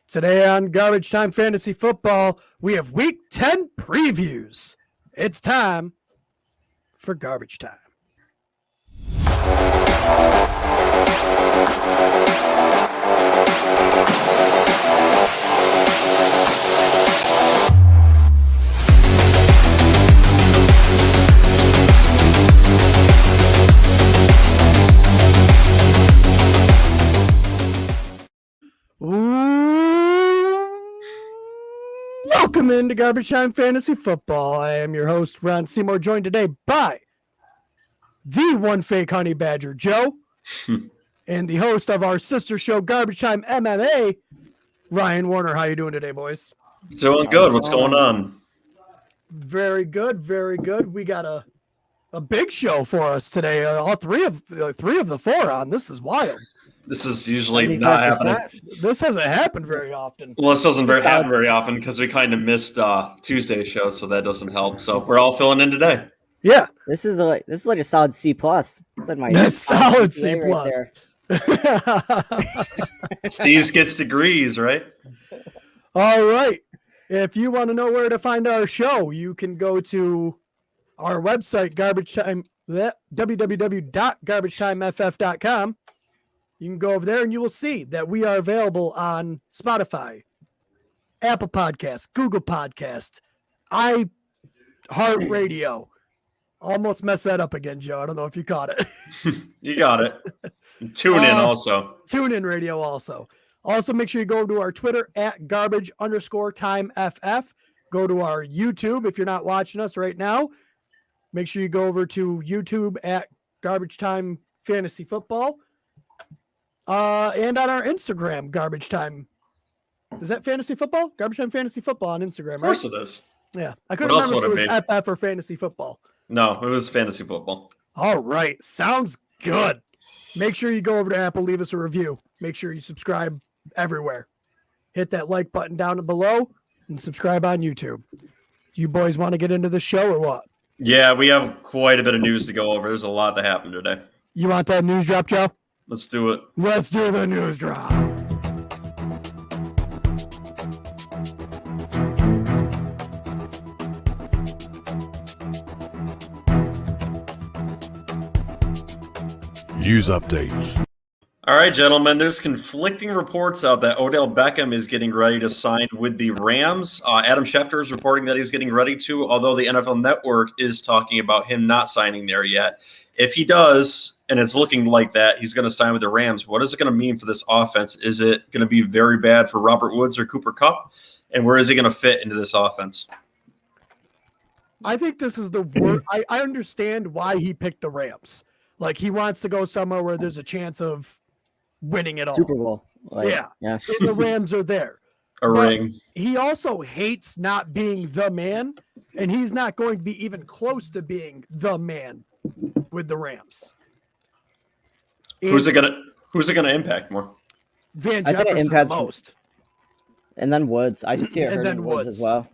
Today on Garbage Time Fantasy Football, we have Week 10 previews. It's time for Garbage Time. Welcome into Garbage Time Fantasy Football. I am your host, Ron Seymour, joined today by the one fake honey badger, Joe, and the host of our sister show, Garbage Time MMA, Ryan Warner. How you doing today, boys? Doing good. What's going on? Very good, very good. We got a big show for us today. All three of the four on. This is wild. This is usually not happening. This hasn't happened very often. Well, this doesn't happen very often because we kind of missed Tuesday's show, so that doesn't help. So we're all filling in today. Yeah, this is like a solid C plus. That's solid C plus. C's gets degrees, right? All right. If you want to know where to find our show, you can go to our website, www.garbagetimeff.com. You can go over there and you will see that we are available on Spotify, Apple Podcasts, Google Podcasts, iHeartRadio. Almost messed that up again, Joe. I don't know if you caught it. You got it. Tune in also. Tune in radio also. Also, make sure you go to our Twitter at garbage_timeff. Go to our YouTube if you're not watching us right now. Make sure you go over to YouTube at Garbage Time Fantasy Football. And on our Instagram, Garbage Time. Is that Fantasy Football? Garbage Time Fantasy Football on Instagram, right? Of course it is. Yeah. I couldn't remember if it was FF or Fantasy Football. No, it was Fantasy Football. All right. Sounds good. Make sure you go over to Apple, leave us a review. Make sure you subscribe everywhere. Hit that like button down below and subscribe on YouTube. You boys want to get into the show or what? Yeah, we have quite a bit of news to go over. There's a lot that happened today. You want that news drop, Joe? Let's do it. Let's do the news drop. News updates. All right, gentlemen, there's conflicting reports out that Odell Beckham is getting ready to sign with the Rams. Adam Schefter is reporting that he's getting ready to, although the NFL Network is talking about him not signing there yet. If he does, and it's looking like that, he's going to sign with the Rams. What is it going to mean for this offense? Is it going to be very bad for Robert Woods or Cooper Kupp? And where is he going to fit into this offense? I think this is the worst. I understand why he picked the Rams. Like, he wants to go somewhere where there's a chance of winning it all. Super Bowl. Yeah. And the Rams are there. A ring. He also hates not being the man, and he's not going to be even close to being the man with the Rams. Who's it gonna impact more? Van Jefferson the most. And then Woods. I can see it hurting Woods as well.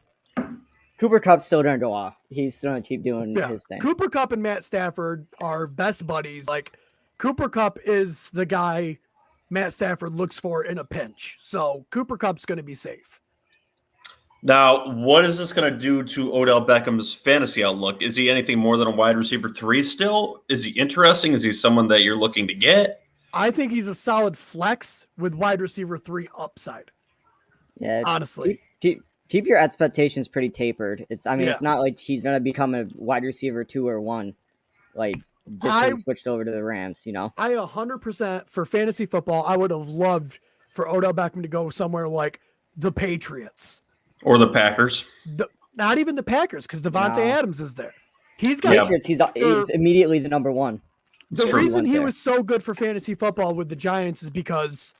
Cooper Kupp's still going to go off. He's still going to keep doing his thing. Cooper Kupp and Matt Stafford are best buddies. Like, Cooper Kupp is the guy Matt Stafford looks for in a pinch. So Cooper Kupp's going to be safe. Now, what is this going to do to Odell Beckham's fantasy outlook? Is he anything more than a wide receiver 3 still? Is he interesting? Is he someone that you're looking to get? I think he's a solid flex with wide receiver 3 upside. Yeah, honestly. Keep your expectations pretty tapered. It's not like he's going to become a wide receiver 2 or 1. Like, just switched over to the Rams, you know? I 100% for fantasy football, I would have loved for Odell Beckham to go somewhere like the Patriots. Or the Packers. Not even the Packers, because Devontae Adams is there. He's got Patriots. He's immediately the number 1. The reason he was so good for fantasy football with the Giants is because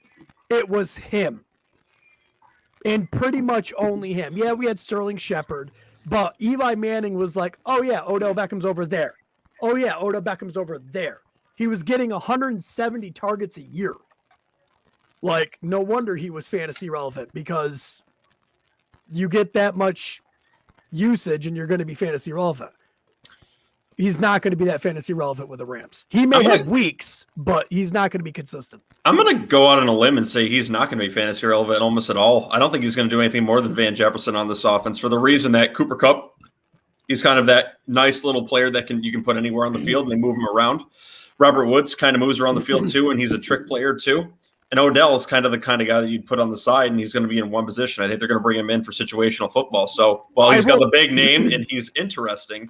it was him. And pretty much only him. Yeah, we had Sterling Shepard, but Eli Manning was like, oh yeah, Odell Beckham's over there. Oh yeah, Odell Beckham's over there. He was getting 170 targets a year. Like, no wonder he was fantasy relevant, because you get that much usage and you're going to be fantasy relevant. he's not going to be that fantasy relevant with the Rams. He may have weeks, but he's not going to be consistent. I'm going to go out on a limb and say he's not going to be fantasy relevant almost at all. I don't think he's going to do anything more than Van Jefferson on this offense for the reason that Cooper Kupp, he's kind of that nice little player that you can put anywhere on the field and they move him around. Robert Woods kind of moves around the field too, and he's a trick player too. And Odell is kind of the kind of guy that you'd put on the side, and he's going to be in one position. I think they're going to bring him in for situational football. So while he's got the big name and he's interesting,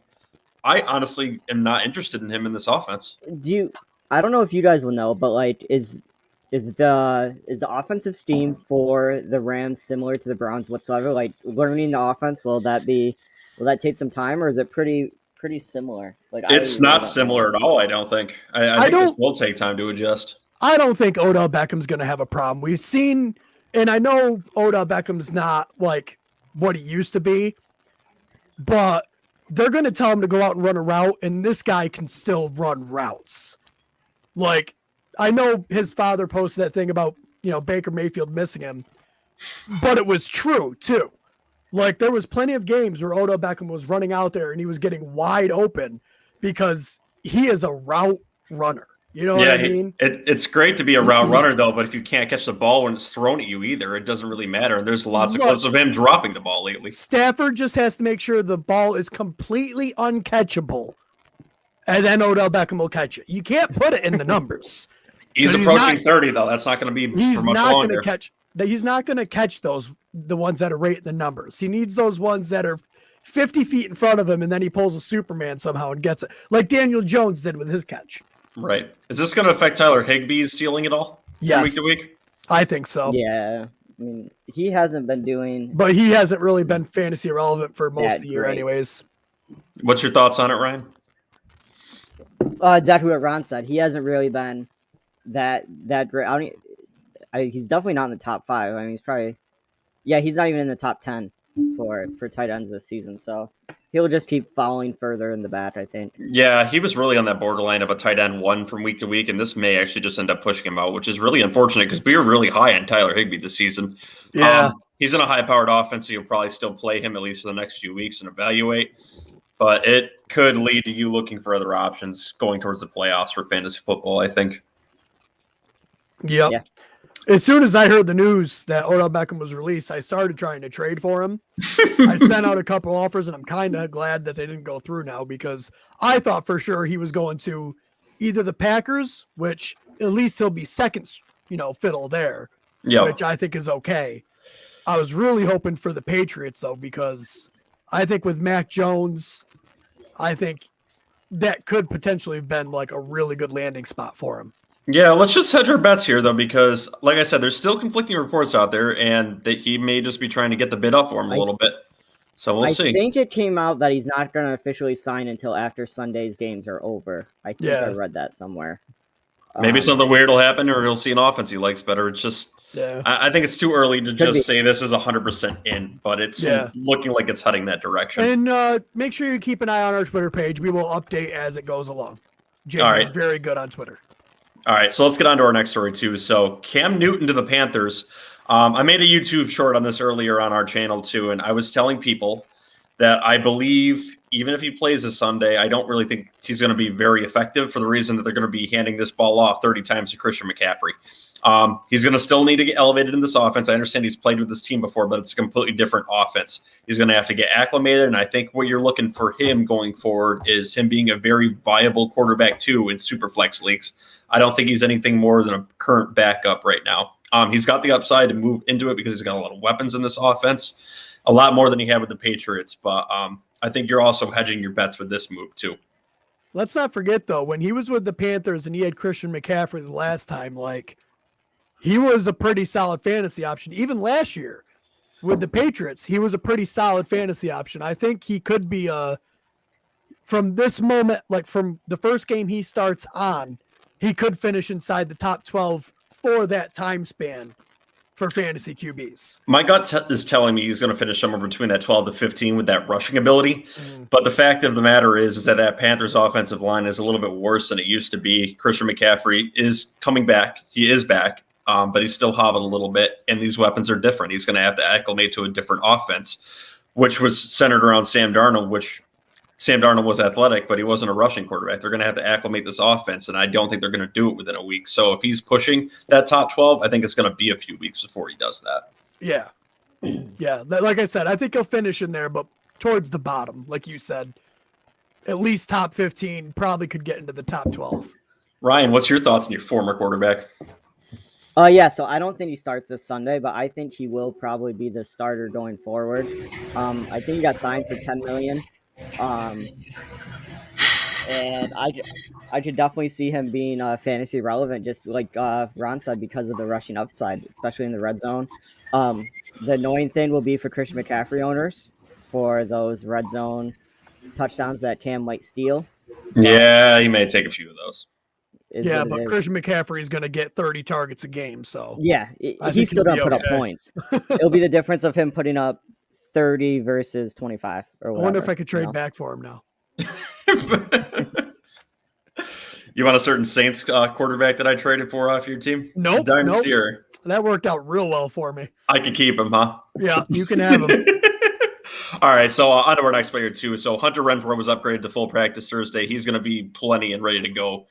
I honestly am not interested in him in this offense. I don't know if you guys will know, but like, is the offensive scheme for the Rams similar to the Browns whatsoever? Like, learning the offense, will that take some time, or is it pretty similar? Like, it's not similar at all. I don't think. I think this will take time to adjust. I don't think Odell Beckham's going to have a problem. We've seen, and I know Odell Beckham's not like what he used to be, but they're going to tell him to go out and run a route, and this guy can still run routes. Like, I know his father posted that thing about, Baker Mayfield missing him, but it was true too. Like, there was plenty of games where Odell Beckham was running out there and he was getting wide open because he is a route runner. You know what I mean? It's great to be a route runner, though, but if you can't catch the ball when it's thrown at you either, it doesn't really matter. And there's lots of clips of him dropping the ball lately. Stafford just has to make sure the ball is completely uncatchable, and then Odell Beckham will catch it. You can't put it in the numbers. He's approaching 30, though. That's not going to be for much longer. He's not going to catch the ones that are right in the numbers. He needs those ones that are 50 feet in front of him, and then he pulls a Superman somehow and gets it, like Daniel Jones did with his catch. Right. Is this going to affect Tyler Higbee's ceiling at all? Yes. Week to week? I think so. Yeah. I mean, he hasn't been doing... But he hasn't really been fantasy relevant for most of the year anyways. What's your thoughts on it, Ryan? Exactly what Ron said. He hasn't really been that great. He's definitely not in the top 5. I mean, he's probably... Yeah, he's not even in the top 10 for tight ends this season, so... He'll just keep falling further in the back, I think. Yeah, he was really on that borderline of a tight end 1 from week to week, and this may actually just end up pushing him out, which is really unfortunate because we were really high on Tyler Higbee this season. Yeah. He's in a high-powered offense, so you'll probably still play him at least for the next few weeks and evaluate. But it could lead to you looking for other options going towards the playoffs for fantasy football, I think. Yep. Yeah. As soon as I heard the news that Odell Beckham was released, I started trying to trade for him. I sent out a couple offers, and I'm kind of glad that they didn't go through now because I thought for sure he was going to either the Packers, which at least he'll be second, fiddle there, which I think is okay. I was really hoping for the Patriots, though, because I think with Mac Jones, I think that could potentially have been like a really good landing spot for him. Yeah, let's just hedge our bets here, though, because, like I said, there's still conflicting reports out there, and that he may just be trying to get the bid up for him a little bit. So we'll see. I think it came out that he's not going to officially sign until after Sunday's games are over. I think I read that somewhere. Maybe something weird will happen, or he'll see an offense he likes better. It's just, I think it's too early to just say this is 100% in, but it's looking like it's heading that direction. And make sure you keep an eye on our Twitter page. We will update as it goes along. James is very good on Twitter. All right, so let's get on to our next story, too. So Cam Newton to the Panthers. I made a YouTube short on this earlier on our channel, too, and I was telling people that I believe even if he plays this Sunday, I don't really think he's going to be very effective for the reason that they're going to be handing this ball off 30 times to Christian McCaffrey. He's going to still need to get elevated in this offense. I understand he's played with this team before, but it's a completely different offense. He's going to have to get acclimated, and I think what you're looking for him going forward is him being a very viable quarterback, too, in super flex leagues. I don't think he's anything more than a current backup right now. He's got the upside to move into it because he's got a lot of weapons in this offense, a lot more than he had with the Patriots. But I think you're also hedging your bets with this move, too. Let's not forget, though, when he was with the Panthers and he had Christian McCaffrey the last time, he was a pretty solid fantasy option. Even last year with the Patriots, he was a pretty solid fantasy option. I think he could be from this moment, from the first game he starts on, he could finish inside the top 12 for that time span for fantasy QBs. My gut is telling me he's going to finish somewhere between that 12 to 15 with that rushing ability. But the fact of the matter is that Panthers offensive line is a little bit worse than it used to be. Christian McCaffrey is coming back. He is back, but he's still hobbling a little bit, and these weapons are different. He's going to have to acclimate to a different offense, which was centered around Sam Darnold, which Sam Darnold was athletic, but he wasn't a rushing quarterback. They're going to have to acclimate this offense, and I don't think they're going to do it within a week. So if he's pushing that top 12, I think it's going to be a few weeks before he does that. Yeah. Yeah. Like I said, I think he'll finish in there, but towards the bottom, like you said, at least top 15, probably could get into the top 12. Ryan, what's your thoughts on your former quarterback? Yeah, so I don't think he starts this Sunday, but I think he will probably be the starter going forward. I think he got signed for $10 million. And I could definitely see him being fantasy relevant, just like Ron said, because of the rushing upside, especially in the red zone. The annoying thing will be for Christian McCaffrey owners for those red zone touchdowns that Cam might steal. Yeah, he may take a few of those. Yeah, but Christian McCaffrey is going to get 30 targets a game, so yeah, he's still going to put up points. It'll be the difference of him putting up 30 versus 25 or whatever. I wonder if I could trade back for him now. You want a certain Saints quarterback that I traded for off your team? Nope. Dynasty nope. or... That worked out real well for me. I could keep him, huh? Yeah, you can have him. All right, so on to our next player, too. So Hunter Renfrow was upgraded to full practice Thursday. He's going to be plenty and ready to go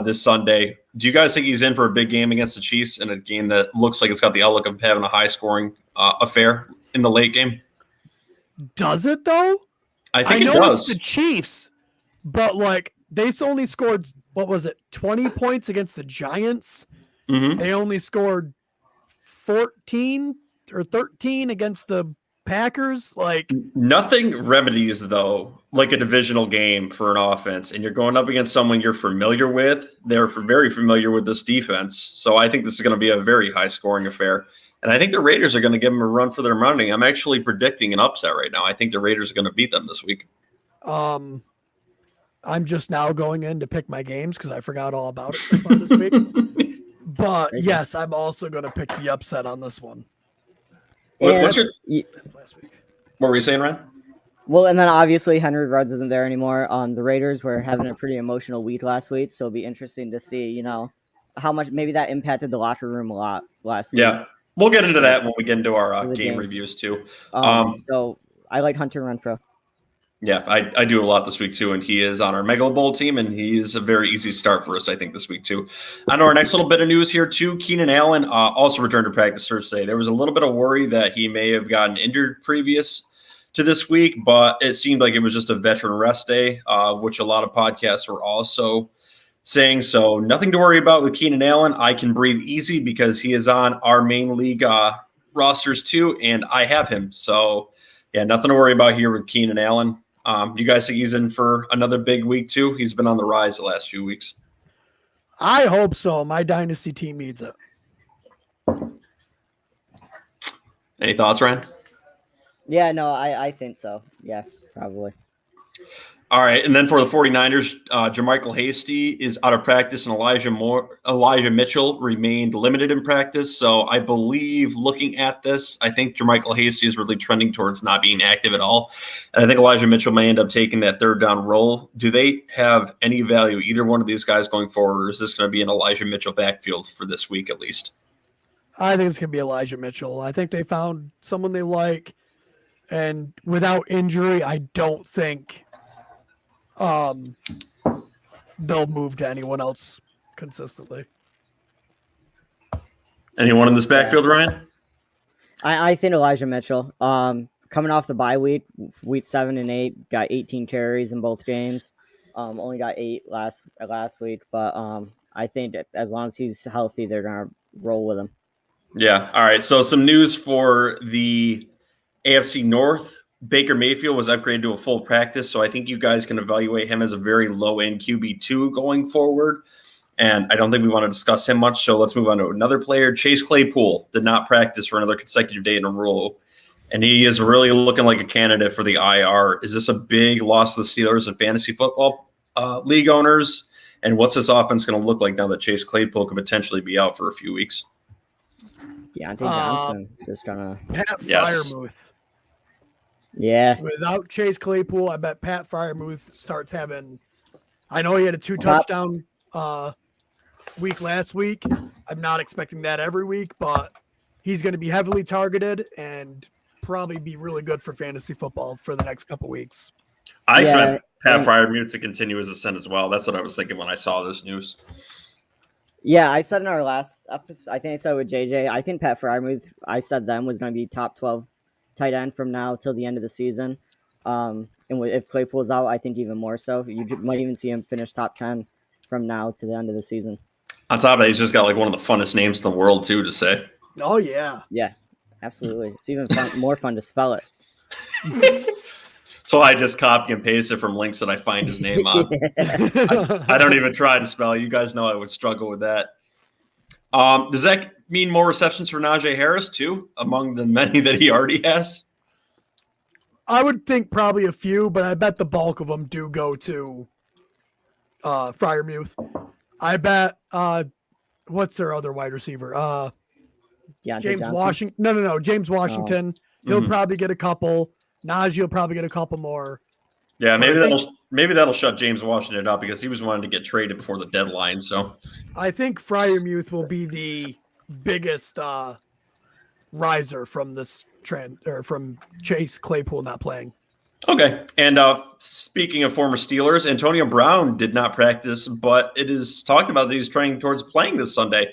this Sunday. Do you guys think he's in for a big game against the Chiefs in a game that looks like it's got the outlook of having a high-scoring affair in the late game? Does it, though? I think know it does. It's the Chiefs, but, like, they only scored, 20 points against the Giants? Mm-hmm. They only scored 14 or 13 against the Packers. Like, nothing remedies, though, like a divisional game for an offense, and you're going up against someone you're familiar with. They're very familiar with this defense, so I think this is going to be a very high-scoring affair. And I think the Raiders are going to give them a run for their money. I'm actually predicting an upset right now. I think the Raiders are going to beat them this week. I'm just now going in to pick my games because I forgot all about it so far this week. But yes, I'm also going to pick the upset on this one. What were you saying, Ryan? Well, and then obviously Henry Ruggs isn't there anymore. The Raiders were having a pretty emotional week last week, so it'll be interesting to see, how much maybe that impacted the locker room a lot last week. Yeah, we'll get into that when we get into our game reviews too. So I like Hunter Renfrow. Yeah, I do a lot this week too, and he is on our Megalo Bowl team, and he's a very easy start for us, I think, this week too. On to our next little bit of news here too, Keenan Allen also returned to practice Thursday. There was a little bit of worry that he may have gotten injured previous to this week, but it seemed like it was just a veteran rest day, which a lot of podcasts were also saying. So nothing to worry about with Keenan Allen. I can breathe easy because he is on our main league rosters too, and I have him. So yeah, nothing to worry about here with Keenan Allen. You guys think he's in for another big week too? He's been on the rise the last few weeks. I hope so. My dynasty team needs it. Any thoughts, Ryan? Yeah, no, I think so. Yeah, probably. All right, and then for the 49ers, Jermichael Hasty is out of practice, and Elijah Mitchell remained limited in practice. So I believe, looking at this, I think Jermichael Hasty is really trending towards not being active at all. And I think Elijah Mitchell may end up taking that third down role. Do they have any value, either one of these guys going forward, or is this going to be an Elijah Mitchell backfield for this week at least? I think it's going to be Elijah Mitchell. I think they found someone they like, and without injury, I don't think they'll move to anyone else consistently. Anyone in this backfield, Ryan? I think Elijah Mitchell. Coming off the bye week 7 and 8, got 18 carries in both games. Only got 8 last week, but I think that as long as he's healthy, they're gonna roll with him. Yeah. All right. So some news for the AFC North. Baker Mayfield was upgraded to a full practice, so I think you guys can evaluate him as a very low-end QB2 going forward, and I don't think we want to discuss him much, so let's move on to another player. Chase Claypool did not practice for another consecutive day in a row, and he is really looking like a candidate for the IR. Is this a big loss to the Steelers and fantasy football league owners, and what's this offense going to look like now that Chase Claypool could potentially be out for a few weeks? Deontay Johnson just gonna Pat Freiermuth. Yeah. Without Chase Claypool, I bet Pat Freiermuth starts having. I know he had a 2-touchdown week last week. I'm not expecting that every week, but he's going to be heavily targeted and probably be really good for fantasy football for the next couple weeks. I expect Pat Freiermuth to continue his ascent as well. That's what I was thinking when I saw this news. Yeah, I said in our last episode, I think I said with JJ, I think Pat Freiermuth, I said them was going to be top 12 tight end from now till the end of the season. And if Claypool's out, I think even more so. You might even see him finish top 10 from now to the end of the season. On top of that, he's just got like one of the funnest names in the world too to say. Oh yeah. Yeah, absolutely. It's even more fun to spell it. So I just copy and paste it from links that I find his name on. I don't even try to spell. You guys know I would struggle with that. Does that mean more receptions for Najee Harris too, among the many that he already has? I would think probably a few, but I bet the bulk of them do go to Freiermuth. I bet what's their other wide receiver? James Washington. No. James Washington. He'll probably get a couple. Najee will probably get a couple more. Yeah, maybe that'll shut James Washington up because he was wanting to get traded before the deadline. So I think Freiermuth will be the biggest riser from this trend, or from Chase Claypool not playing. Okay. And speaking of former Steelers, Antonio Brown did not practice, but it is talked about that he's training towards playing this Sunday.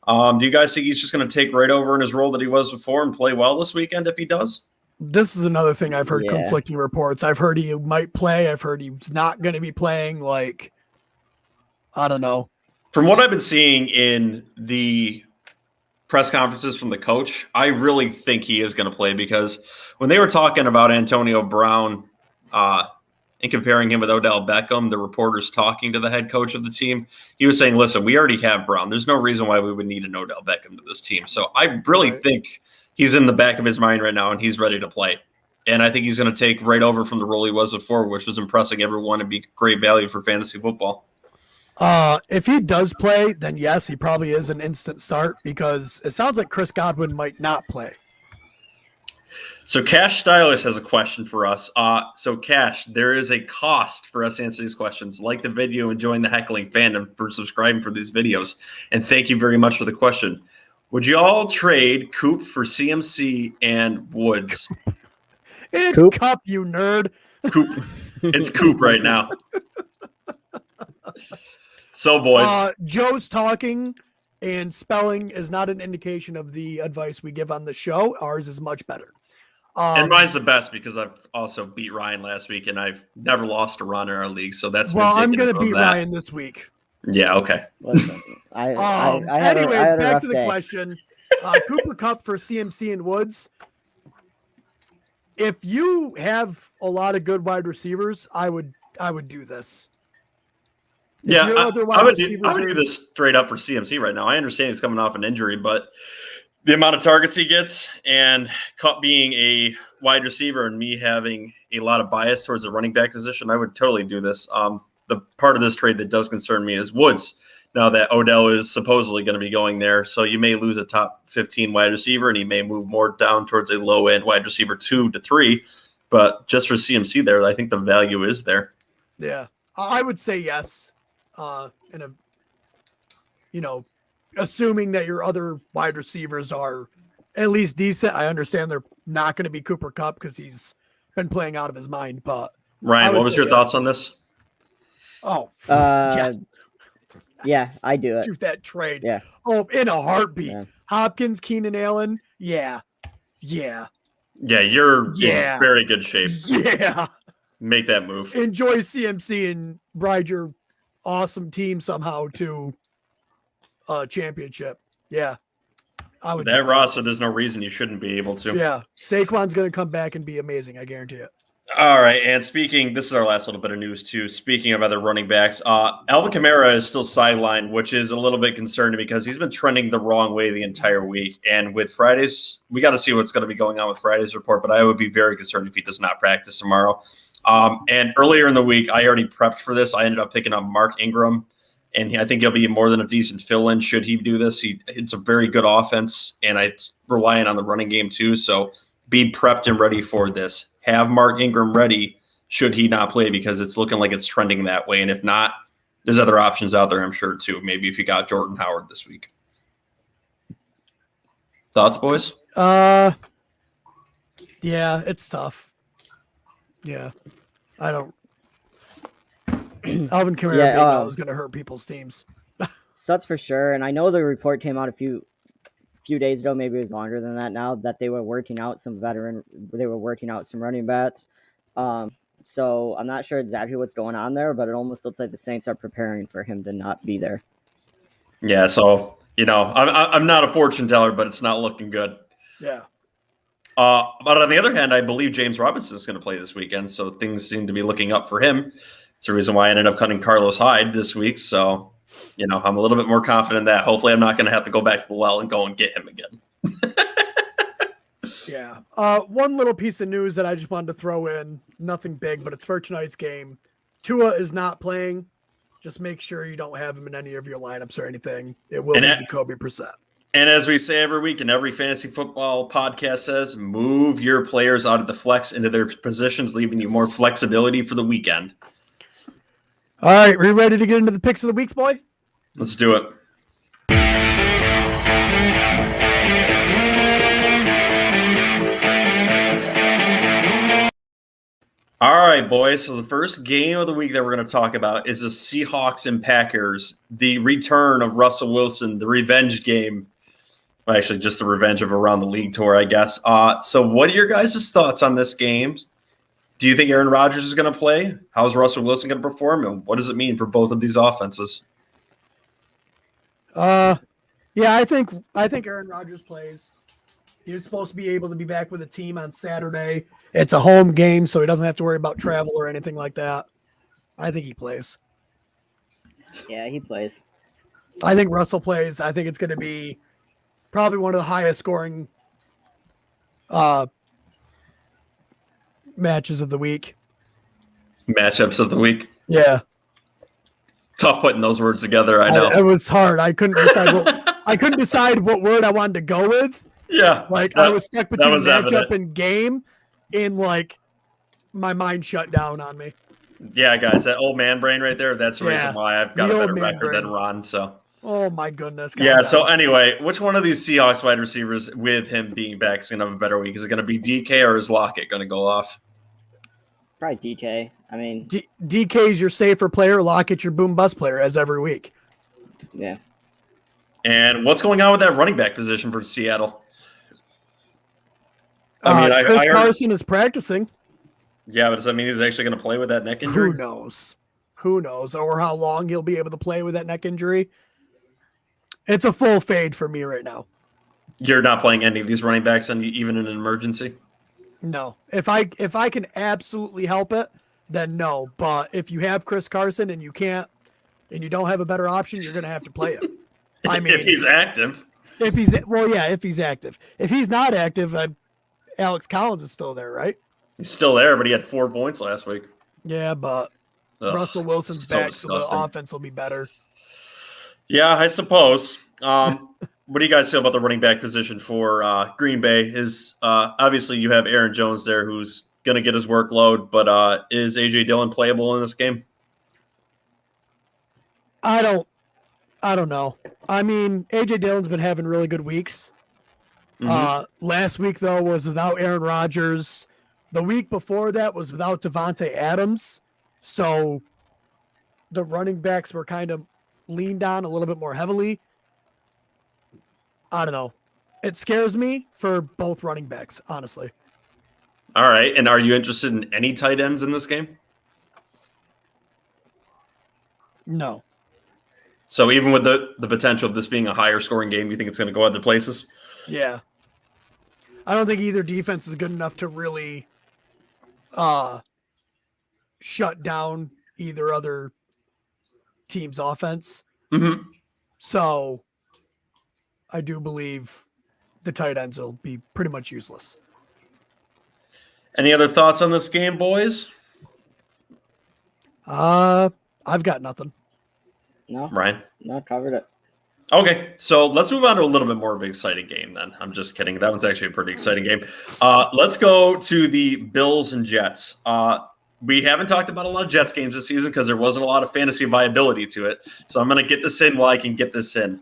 Do you guys think he's just going to take right over in his role that he was before and play well this weekend if he does? This is another thing I've heard conflicting reports. I've heard he might play. I've heard he's not going to be playing. Like, I don't know. From what I've been seeing in the press conferences from the coach, I really think he is going to play because when they were talking about Antonio Brown and comparing him with Odell Beckham, the reporters talking to the head coach of the team, he was saying, listen, we already have Brown. There's no reason why we would need an Odell Beckham to this team. So I really think he's in the back of his mind right now and he's ready to play. And I think he's going to take right over from the role he was before, which was impressing everyone and be great value for fantasy football. If he does play, then yes, he probably is an instant start because it sounds like Chris Godwin might not play. So Cash Stylish has a question for us. So Cash, there is a cost for us to answer these questions. Like the video and join the heckling fandom for subscribing for these videos. And thank you very much for the question. Would you all trade Coop for CMC and Woods? It's Coop. Cup, you nerd. Coop. It's Coop right now. So, boys. Joe's talking and spelling is not an indication of the advice we give on the show. Ours is much better. And mine's the best because I've also beat Ryan last week and I've never lost a run in our league. So that's I'm going to beat Ryan this week. Yeah, okay. Listen, anyways, back to the question. Cooper Kupp for CMC and Woods. If you have a lot of good wide receivers, I would do this. I would do this straight up for CMC right now. I understand he's coming off an injury, but the amount of targets he gets and Kupp being a wide receiver and me having a lot of bias towards the running back position, I would totally do this. The part of this trade that does concern me is Woods. Now that Odell is supposedly going to be going there, so you may lose a top 15 wide receiver and he may move more down towards a low-end wide receiver 2 to 3. But just for CMC there, I think the value is there. Yeah, I would say yes. Assuming that your other wide receivers are at least decent. I understand they're not going to be Cooper Kupp because he's been playing out of his mind. But Ryan, what was your thoughts on this? Oh, yeah, I do it. Shoot that trade. Yeah. Oh, in a heartbeat. Yeah. Hopkins, Keenan Allen. Yeah. Yeah, you're in very good shape. Yeah. Make that move. Enjoy CMC and ride your awesome team somehow to a championship. Yeah. I would. That roster, there's no reason you shouldn't be able to. Yeah. Saquon's going to come back and be amazing. I guarantee it. All right, and this is our last little bit of news too. Speaking of other running backs, Alvin Kamara is still sidelined, which is a little bit concerning because he's been trending the wrong way the entire week. And with Fridays, we got to see what's going to be going on with Friday's report, but I would be very concerned if he does not practice tomorrow. And earlier in the week, I already prepped for this. I ended up picking up Mark Ingram, and I think he'll be more than a decent fill-in should he do this. It's a very good offense, and it's relying on the running game too, so be prepped and ready for this. Have Mark Ingram ready should he not play because it's looking like it's trending that way. And if not, there's other options out there, I'm sure, too. Maybe if you got Jordan Howard this week. Thoughts, boys? Yeah, it's tough. Yeah. I don't. Alvin Kamara Yeah, is going to hurt people's teams. So that's for sure. And I know the report came out a few days ago, maybe it was longer than that now, that they were working out some running backs. So I'm not sure exactly what's going on there, but it almost looks like the Saints are preparing for him to not be there. Yeah, so I'm not a fortune teller, but it's not looking good. Yeah. But on the other hand, I believe James Robinson is going to play this weekend, so things seem to be looking up for him. It's the reason why I ended up cutting Carlos Hyde this week. So, I'm a little bit more confident that hopefully I'm not going to have to go back to the well and go and get him again. Yeah. One little piece of news that I just wanted to throw in, nothing big, but it's for tonight's game. Tua is not playing. Just make sure you don't have him in any of your lineups or anything. It will be Jacoby Brissett. And as we say every week and every fantasy football podcast says, move your players out of the flex into their positions, leaving you more flexibility for the weekend. All right, are you ready to get into the picks of the weeks, boy? Let's do it. All right, boys. So the first game of the week that we're going to talk about is the Seahawks and Packers, the return of Russell Wilson, the revenge game. Well, actually, just the revenge of around the league tour, I guess. So what are your guys' thoughts on this game? Do you think Aaron Rodgers is going to play? How's Russell Wilson going to perform? And what does it mean for both of these offenses? Yeah, I think Aaron Rodgers plays. He was supposed to be able to be back with the team on Saturday. It's a home game, so he doesn't have to worry about travel or anything like that. I think he plays. Yeah, he plays. I think Russell plays. I think it's going to be probably one of the highest scoring matches of the week. Matchups of the week. Yeah. Tough putting those words together. I know it was hard. I couldn't decide what word I wanted to go with. Yeah, I was stuck between matchup and game, and my mind shut down on me. Yeah, guys, that old man brain right there. That's the reason why I've got a better record than Ron. So. Oh my goodness. Yeah. So anyway, which one of these Seahawks wide receivers, with him being back, is going to have a better week? Is it going to be DK or is Lockett going to go off? Probably DK. I mean, DK is your safer player. Lockett's your boom bust player, as every week. Yeah. And what's going on with that running back position for Seattle? Chris Carson is practicing. Yeah, but does that mean he's actually going to play with that neck injury? Who knows? Or how long he'll be able to play with that neck injury. It's a full fade for me right now. You're not playing any of these running backs, even in an emergency? No. If I can absolutely help it, then no. But if you have Chris Carson and you can't, and you don't have a better option, you're going to have to play him. I mean, if he's active. If he's active. If he's not active, Alex Collins is still there, right? He's still there, but he had 4 points last week. Yeah, but Russell Wilson's back, so the offense will be better. Yeah, I suppose. What do you guys feel about the running back position for Green Bay? Obviously you have Aaron Jones there who's going to get his workload, but is A.J. Dillon playable in this game? I don't know. I mean, A.J. Dillon's been having really good weeks. Last week, though, was without Aaron Rodgers. The week before that was without Devontae Adams. So the running backs were kind of leaned on a little bit more heavily. I don't know. It scares me for both running backs, honestly. All right. And are you interested in any tight ends in this game? No. So even with the potential of this being a higher scoring game, you think it's going to go other places? Yeah. I don't think either defense is good enough to really shut down either other team's offense. Mm-hmm. So I do believe the tight ends will be pretty much useless. Any other thoughts on this game, boys? I've got nothing. No. Ryan? No, covered it. Okay, so let's move on to a little bit more of an exciting game then. I'm just kidding. That one's actually a pretty exciting game. Let's go to the Bills and Jets. We haven't talked about a lot of Jets games this season because there wasn't a lot of fantasy viability to it. So I'm going to get this in while I can get this in.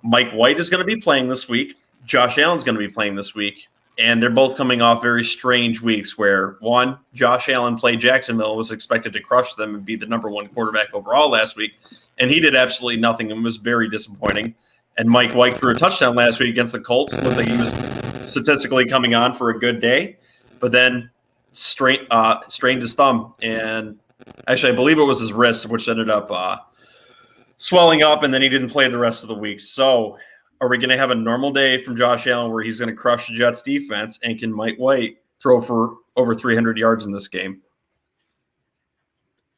Mike White is going to be playing this week. Josh Allen's going to be playing this week. And they're both coming off very strange weeks where, one, Josh Allen played Jacksonville, was expected to crush them and be the number one quarterback overall last week. And he did absolutely nothing and was very disappointing. And Mike White threw a touchdown last week against the Colts. Looked like he was statistically coming on for a good day. But then strained his thumb. And actually, I believe it was his wrist, which ended up swelling up. And then he didn't play the rest of the week. So are we going to have a normal day from Josh Allen where he's going to crush the Jets defense, and can Mike White throw for over 300 yards in this game?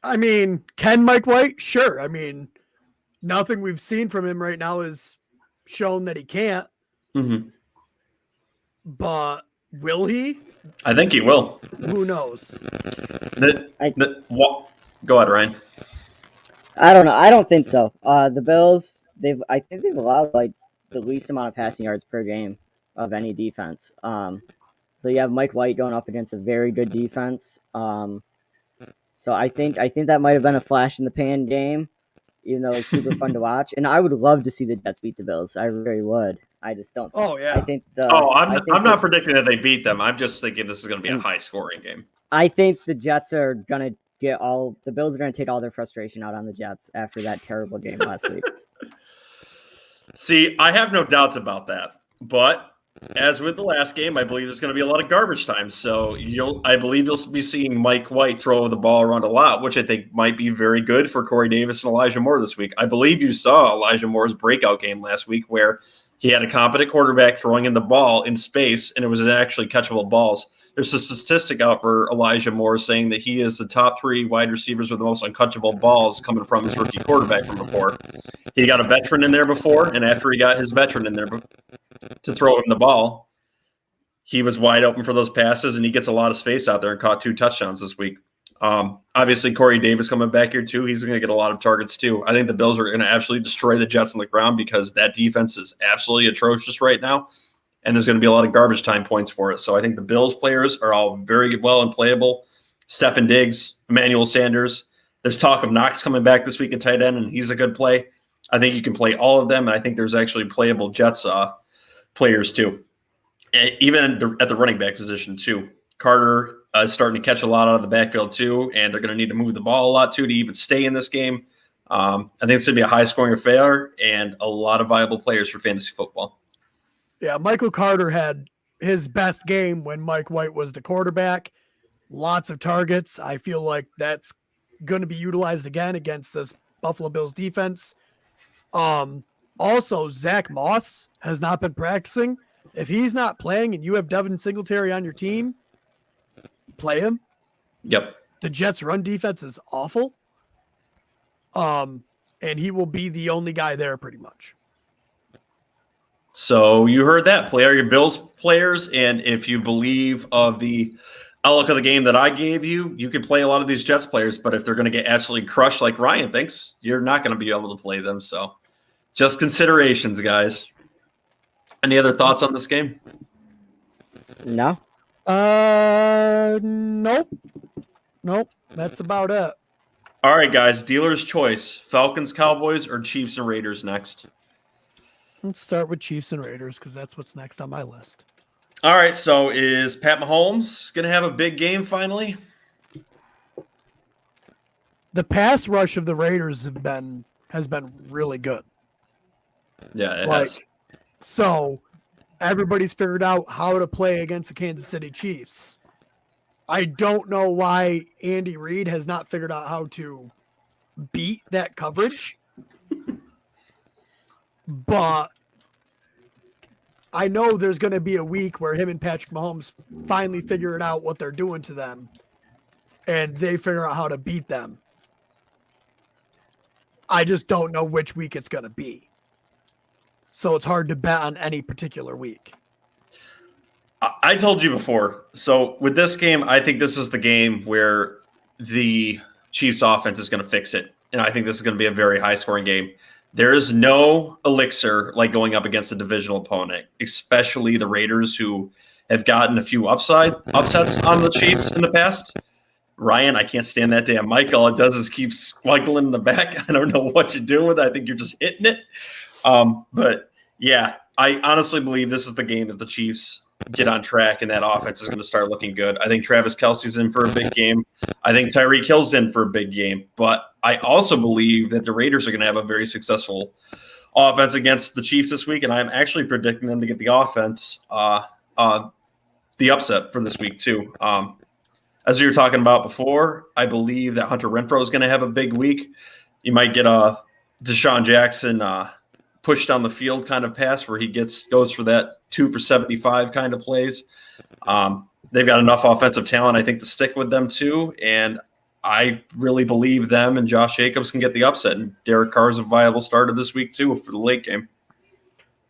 I mean, can Mike White? Sure. I mean, nothing we've seen from him right now has shown that he can't. Mm-hmm. But will he? I think he will. Who knows? Go ahead, Ryan. I don't know. I don't think so. The Bills, I think they've allowed like the least amount of passing yards per game of any defense. So you have Mike White going up against a very good defense. So I think that might have been a flash in the pan game, even though it's super fun to watch. And I would love to see the Jets beat the Bills. I really would. I just don't. Oh yeah. I think I'm not predicting that they beat them. I'm just thinking this is going to be a high scoring game. I think the Jets are going to the Bills are going to take all their frustration out on the Jets after that terrible game last week. See, I have no doubts about that. But as with the last game, I believe there's going to be a lot of garbage time. So I believe you'll be seeing Mike White throw the ball around a lot, which I think might be very good for Corey Davis and Elijah Moore this week. I believe you saw Elijah Moore's breakout game last week where he had a competent quarterback throwing in the ball in space, and it was actually catchable balls. There's a statistic out for Elijah Moore saying that he is the top 3 wide receivers with the most uncatchable balls coming from his rookie quarterback from before. He got a veteran in there before, and after he got his veteran in there to throw him the ball, he was wide open for those passes, and he gets a lot of space out there and caught 2 touchdowns this week. Obviously, Corey Davis coming back here too. He's going to get a lot of targets too. I think the Bills are going to absolutely destroy the Jets on the ground because that defense is absolutely atrocious right now. And there's going to be a lot of garbage time points for it. So I think the Bills players are all very well and playable. Stefan Diggs, Emmanuel Sanders. There's talk of Knox coming back this week at tight end, and he's a good play. I think you can play all of them, and I think there's actually playable Jets players too. Even at the running back position too. Carter is starting to catch a lot out of the backfield too, and they're going to need to move the ball a lot too to even stay in this game. I think it's going to be a high-scoring affair and a lot of viable players for fantasy football. Yeah, Michael Carter had his best game when Mike White was the quarterback. Lots of targets. I feel like that's going to be utilized again against this Buffalo Bills defense. Also, Zach Moss has not been practicing. If he's not playing and you have Devin Singletary on your team, play him. Yep. The Jets' run defense is awful. And he will be the only guy there pretty much. So you heard that. Play all your Bills players, and if you believe of the outlook of the game that I gave you, you could play a lot of these Jets players, but if they're going to get absolutely crushed like Ryan thinks, you're not going to be able to play them. So just considerations, guys. Any other thoughts on this game? No. Nope. That's about it. All right, guys. Dealer's choice. Falcons, Cowboys, or Chiefs and Raiders next? Let's start with Chiefs and Raiders because that's what's next on my list. All right, so is Pat Mahomes going to have a big game finally? The pass rush of the Raiders has been really good. Yeah, it has. So everybody's figured out how to play against the Kansas City Chiefs. I don't know why Andy Reid has not figured out how to beat that coverage. But I know there's going to be a week where him and Patrick Mahomes finally figure it out what they're doing to them, and they figure out how to beat them. I just don't know which week it's going to be. So it's hard to bet on any particular week. I told you before. So with this game, I think this is the game where the Chiefs offense is going to fix it. And I think this is going to be a very high scoring game. There is no elixir like going up against a divisional opponent, especially the Raiders, who have gotten a few upsets on the Chiefs in the past. Ryan, I can't stand that damn mic. All it does is keep squiggling in the back. I don't know what you're doing with it. I think you're just hitting it. But yeah, I honestly believe this is the game that the Chiefs get on track, and that offense is going to start looking good. I think Travis Kelce's in for a big game. I think Tyreek Hill's in for a big game. But I also believe that the Raiders are going to have a very successful offense against the Chiefs this week, and I'm actually predicting them to get the offense the upset for this week too. As we were talking about before, I believe that Hunter Renfrow is going to have a big week. You might get a Deshaun Jackson push down the field kind of pass where he goes for that 2 for 75 kind of plays. They've got enough offensive talent, I think, to stick with them too. And I really believe them and Josh Jacobs can get the upset. And Derek Carr is a viable starter this week too for the late game.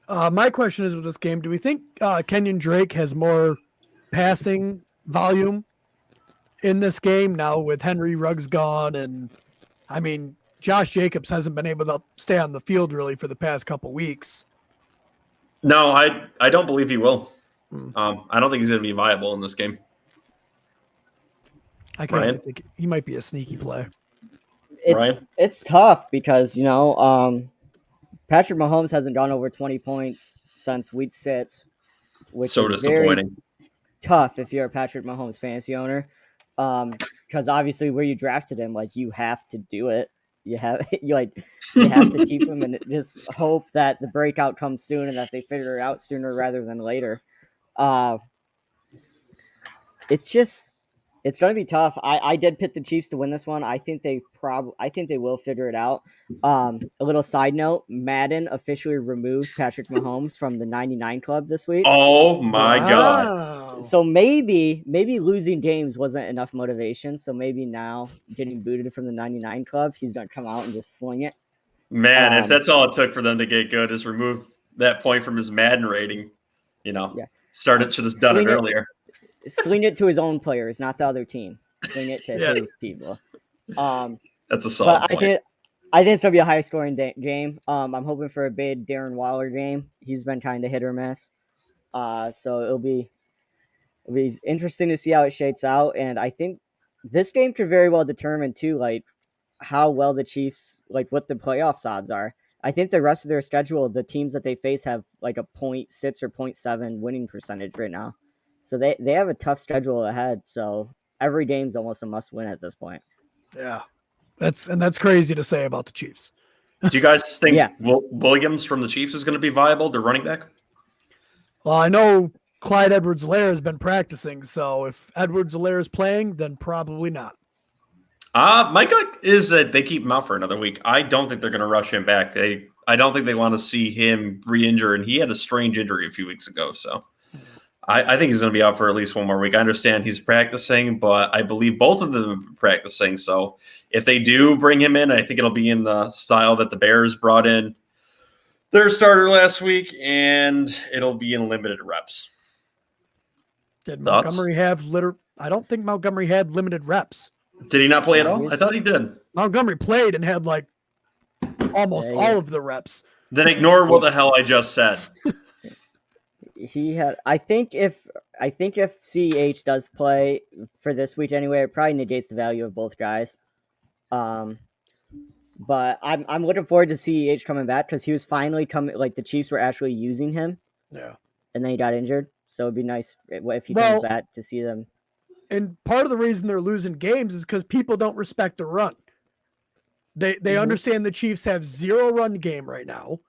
My question is with this game, do we think Kenyon Drake has more passing volume in this game now with Henry Ruggs gone? And I mean, Josh Jacobs hasn't been able to stay on the field really for the past couple weeks. No, I don't believe he will. I don't think he's going to be viable in this game. I kind of think he might be a sneaky play. It's tough because, Patrick Mahomes hasn't gone over 20 points since week 6, which so is disappointing. Very tough if you're a Patrick Mahomes fantasy owner. Because obviously where you drafted him, like, you have to do it. You have to keep him and just hope that the breakout comes soon and that they figure it out sooner rather than later. It's going to be tough. I did pick the Chiefs to win this one. I think they will figure it out. A little side note: Madden officially removed Patrick Mahomes from the 99 club this week. Oh my God! So maybe losing games wasn't enough motivation. So maybe now getting booted from the 99 club, he's going to come out and just sling it. Man, if that's all it took for them to get good is remove that point from his Madden rating, should have done it earlier. Sling it to his own players, not the other team. Sling it to his people. That's a solid point. I think it's going to be a high-scoring game. I'm hoping for a big Darren Waller game. He's been kind of hit or miss. So it'll be interesting to see how it shakes out. And I think this game could very well determine, too, like, how well the Chiefs, like, what the playoffs odds are. I think the rest of their schedule, the teams that they face have, like, a 0.6 or 0.7 winning percentage right now. So they have a tough schedule ahead. So every game's almost a must-win at this point. Yeah, that's crazy to say about the Chiefs. Do you guys think Williams from the Chiefs is going to be viable to running back? Well, I know Clyde Edwards-Helaire has been practicing, so if Edwards-Helaire is playing, then probably not. My gut is that they keep him out for another week. I don't think they're going to rush him back. I don't think they want to see him re-injure, and he had a strange injury a few weeks ago, so I think he's going to be out for at least one more week. I understand he's practicing, but I believe both of them are practicing. So if they do bring him in, I think it'll be in the style that the Bears brought in their starter last week, and it'll be in limited reps. Did Montgomery have I don't think Montgomery had limited reps. Did he not play at all? I thought he did. Montgomery played and had like almost all of the reps. Then ignore what the hell I just said. He had. I think if CEH does play for this week anyway, it probably negates the value of both guys. But I'm looking forward to CEH coming back because he was finally coming. Like the Chiefs were actually using him. Yeah. And then he got injured, so it'd be nice if he comes back to see them. And part of the reason they're losing games is because people don't respect the run. They understand the Chiefs have zero run game right now,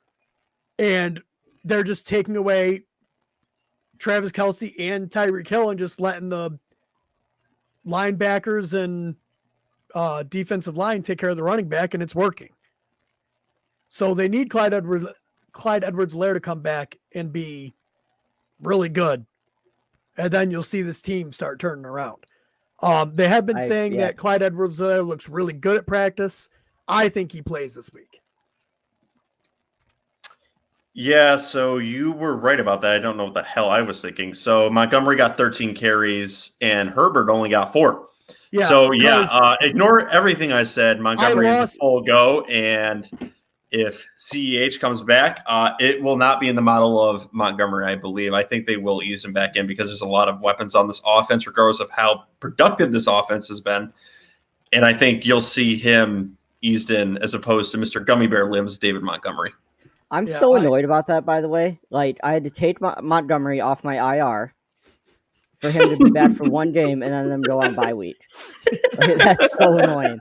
and they're just taking away Travis Kelce and Tyreek Hill and just letting the linebackers and defensive line take care of the running back, and it's working. So they need Clyde Edwards-Helaire to come back and be really good, and then you'll see this team start turning around. They have been saying that Clyde Edwards-Helaire looks really good at practice. I think he plays this week. Yeah, so you were right about that. I don't know what the hell I was thinking. So Montgomery got 13 carries and Herbert only got 4. Yeah. So ignore everything I said. Montgomery is a full go, and if CEH comes back, it will not be in the model of Montgomery, I believe. I think they will ease him back in because there's a lot of weapons on this offense, regardless of how productive this offense has been. And I think you'll see him eased in as opposed to Mr. Gummy Bear Limbs, David I'm so annoyed about that, by the way. Like, I had to take Montgomery off my IR for him to be back for one game and then them go on bye week. Like, that's so annoying.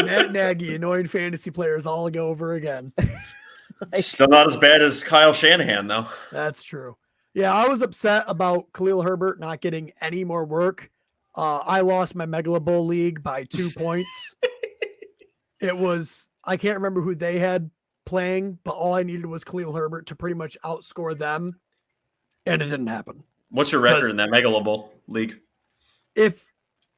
Matt Nagy, annoying fantasy players all go over again. Still not as bad as Kyle Shanahan, though. That's true. Yeah, I was upset about Khalil Herbert not getting any more work. I lost my Megalo Bowl league by 2 points. It was, I can't remember who they had playing, but all I needed was Khalil Herbert to pretty much outscore them, and it didn't happen. What's your record in that Megalo Bowl league? If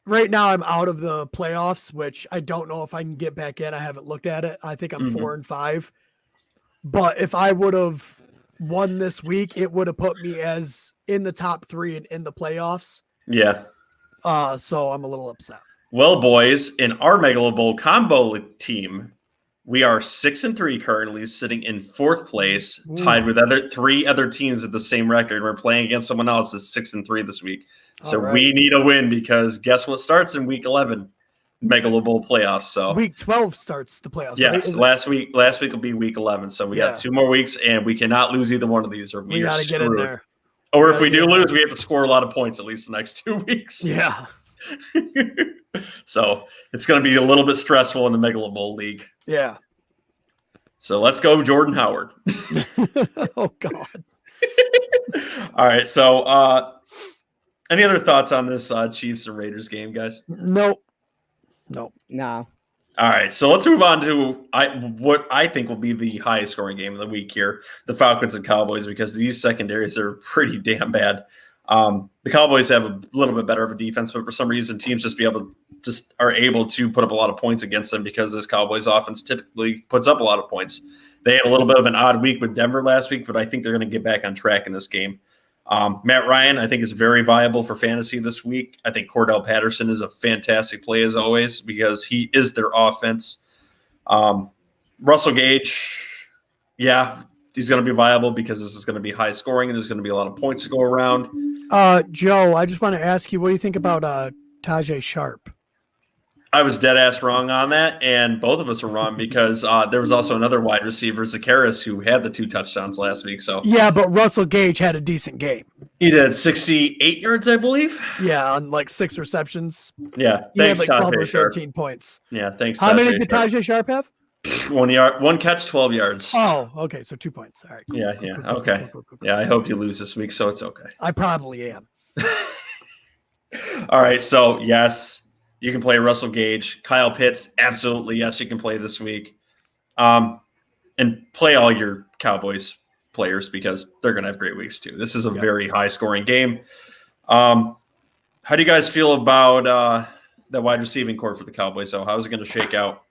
right now I'm out of the playoffs, which I don't know if I can get back in. I haven't looked at it. I think I'm 4-5. But if I would have won this week, it would have put me as in the top 3 and in the playoffs. Yeah. So I'm a little upset. Well, boys, in our Megalo Bowl combo team, we are 6-3 currently, sitting in 4th place, tied with 3 other teams with the same record. We're playing against someone else that's 6-3 this week. So we need a win because guess what starts in week 11? Megalo Bowl playoffs. So week 12 starts the playoffs. Yes, right? last week will be week 11. So we got 2 more weeks, and we cannot lose either one of these, or we got to get in there. Or if we do lose, we have to score a lot of points at least the next 2 weeks. Yeah. So it's going to be a little bit stressful in the Megalo Bowl league. Yeah. So let's go, Jordan Howard. Oh God. All right. So any other thoughts on this Chiefs and Raiders game, guys? Nope. No. All right, so let's move on to what I think will be the highest scoring game of the week here, the Falcons and Cowboys, because these secondaries are pretty damn bad. The Cowboys have a little bit better of a defense, but for some reason teams are able to put up a lot of points against them because this Cowboys offense typically puts up a lot of points. They had a little bit of an odd week with Denver last week, but I think they're going to get back on track in this game. Matt Ryan, I think, is very viable for fantasy this week. I think Cordell Patterson is a fantastic play as always because he is their offense. Russell Gage, he's going to be viable because this is going to be high scoring and there's going to be a lot of points to go around. Joe, I just want to ask you, what do you think about Tajay Sharp? I was dead ass wrong on that, and both of us were wrong because there was also another wide receiver, Zakaris, who had the 2 touchdowns last week. So yeah, but Russell Gage had a decent game. He did 68 yards, I believe. Yeah, on like 6 receptions. Yeah, he had like 12 or 13 points. Yeah, thanks. How many did Tajay Sharp have? 1 catch, 12 yards. Oh, okay, so 2 points. All right. Cool. Yeah, okay. Yeah, I hope you lose this week, so it's okay. I probably am. All right, so yes. You can play Russell Gage. Kyle Pitts, absolutely, yes, you can play this week. And play all your Cowboys players because they're going to have great weeks too. This is a very high-scoring game. How do you guys feel about the wide receiving core for the Cowboys, though? How is it going to shake out?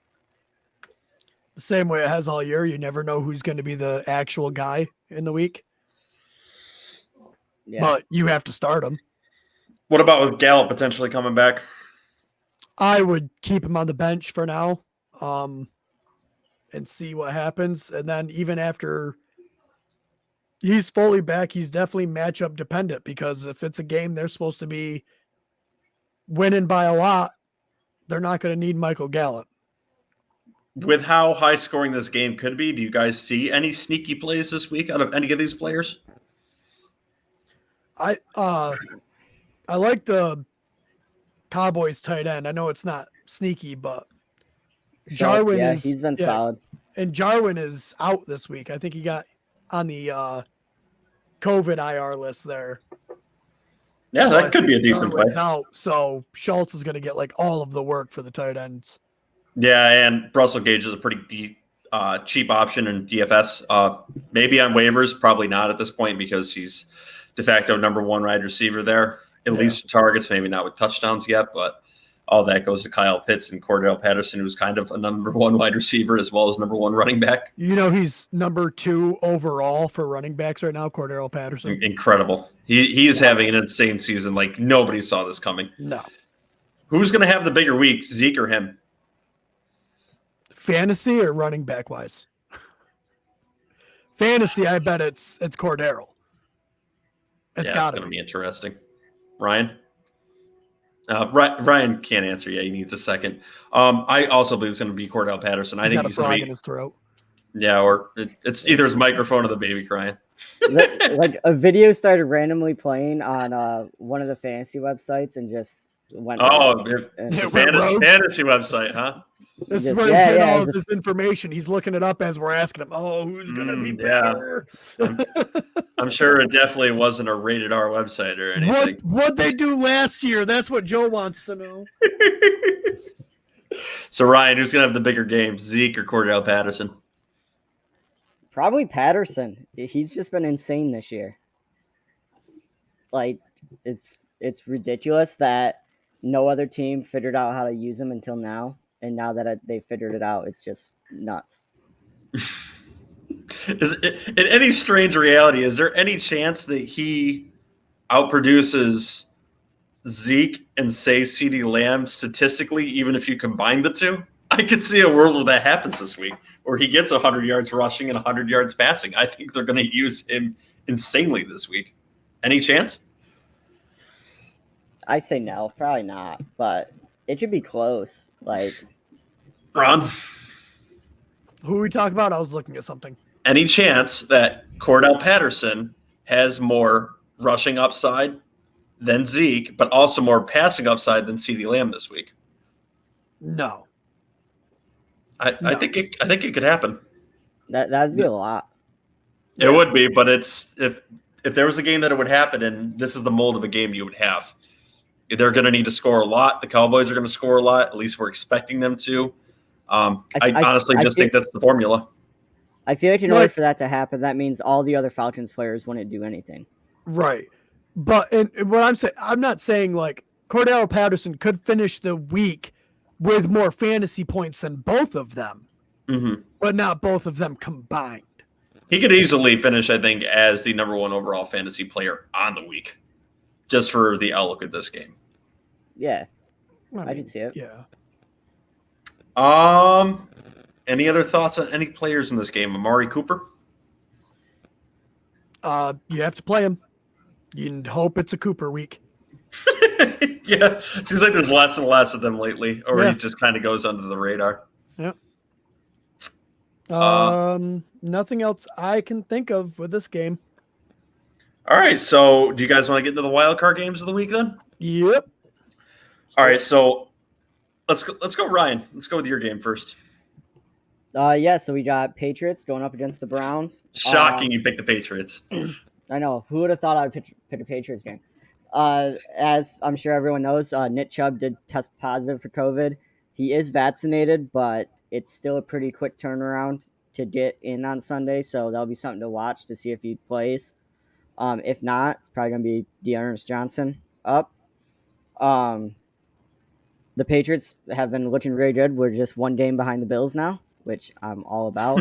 The same way it has all year. You never know who's going to be the actual guy in the week. Yeah. But you have to start him. What about with Gallup potentially coming back? I would keep him on the bench for now and see what happens. And then even after he's fully back, he's definitely matchup dependent because if it's a game they're supposed to be winning by a lot, they're not going to need Michael Gallup. With how high scoring this game could be, do you guys see any sneaky plays this week out of any of these players? I like the Cowboys tight end. I know it's not sneaky, but Jarwin he's been solid. And Jarwin is out this week. I think he got on the COVID IR list there. Yeah, so that could be a decent play. Out, so Schultz is going to get like all of the work for the tight ends. Yeah, and Russell Gage is a pretty cheap option in DFS. Maybe on waivers, probably not at this point because he's de facto number 1 wide receiver there. At least with targets, maybe not with touchdowns yet, but all that goes to Kyle Pitts and Cordell Patterson, who's kind of a number 1 wide receiver as well as number 1 running back. You know, he's number 2 overall for running backs right now, Cordell Patterson. Incredible. He's having an insane season. Like, nobody saw this coming. No. Who's going to have the bigger week, Zeke or him? Fantasy or running back wise? Fantasy, I bet it's Cordero. It's going to be interesting. Ryan? Ryan can't answer yet. He needs a second. I also believe it's going to be Cordell Patterson. I think he's going to be in his throat. Yeah, or it's either his microphone or the baby crying. Like a video started randomly playing on one of the fantasy websites and just went. Oh, and it's a It went rogue. fantasy website, huh? This is Just- where he's yeah, getting yeah, all it's of his information. He's looking it up as we're asking him. Oh, who's gonna be yeah. better? I'm sure it definitely wasn't a rated R website or anything. What they do last year? That's what Joe wants to know. So Ryan, who's gonna have the bigger game, Zeke or Cordell Patterson? Probably Patterson. He's just been insane this year. Like it's ridiculous that no other team figured out how to use him until now, and now that they figured it out, it's just nuts. In any strange reality, is there any chance that he outproduces Zeke and say CeeDee Lamb statistically, even if you combine the two? I could see a world where that happens this week, where he gets 100 yards rushing and 100 yards passing. I think they're going to use him insanely this week. Any chance? I say no, probably not, but it should be close. Like, Ron, Who are we talking about? I was looking at something. any chance that Cordell Patterson has more rushing upside than Zeke, but also more passing upside than CeeDee Lamb this week? No. I think it could happen. that'd be a lot. It would be, but it's if there was a game that it would happen, and this is the mold of a game you would have. They're going to need to score a lot. The Cowboys are going to score a lot. At least we're expecting them to. I honestly just think that's the formula. I feel like in order for that to happen, that means all the other Falcons players wouldn't do anything. Right. But and what I'm saying, I'm not saying like Cordell Patterson could finish the week with more fantasy points than both of them, but not both of them combined. He could easily finish, I think, as the number one overall fantasy player on the week, just for the outlook of this game. Yeah, I can see it. Yeah. Any other thoughts on any players in this game? Amari Cooper? You have to play him. You hope it's a Cooper week. Yeah, it seems like there's less and less of them lately, or he just kind of goes under the radar. Yeah. Nothing else I can think of with this game. All right, so do you guys want to get into the wild card games of the week then? Yep. All right, so let's go, Ryan. Let's go with your game first. Yeah, so we got Patriots going up against the Browns. Shocking you picked the Patriots. I know. Who would have thought I'd pick a Patriots game? As I'm sure everyone knows, Nick Chubb did test positive for COVID. He is vaccinated, but it's still a pretty quick turnaround to get in on Sunday, so that'll be something to watch to see if he plays. If not, it's probably going to be Dearness Johnson up. The Patriots have been looking really good. We're just one game behind the Bills now, which I'm all about.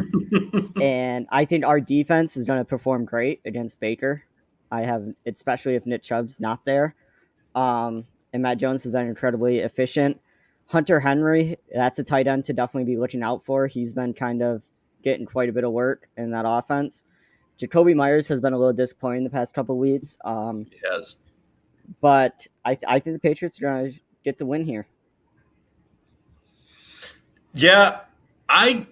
And I think our defense is going to perform great against Baker. Especially if Nick Chubb's not there. And Matt Jones has been incredibly efficient. Hunter Henry, that's a tight end to definitely be looking out for. He's been kind of getting quite a bit of work in that offense. Jacoby Myers has been a little disappointing the past couple of weeks. He has. But I think the Patriots are going to get the win here. Yeah, I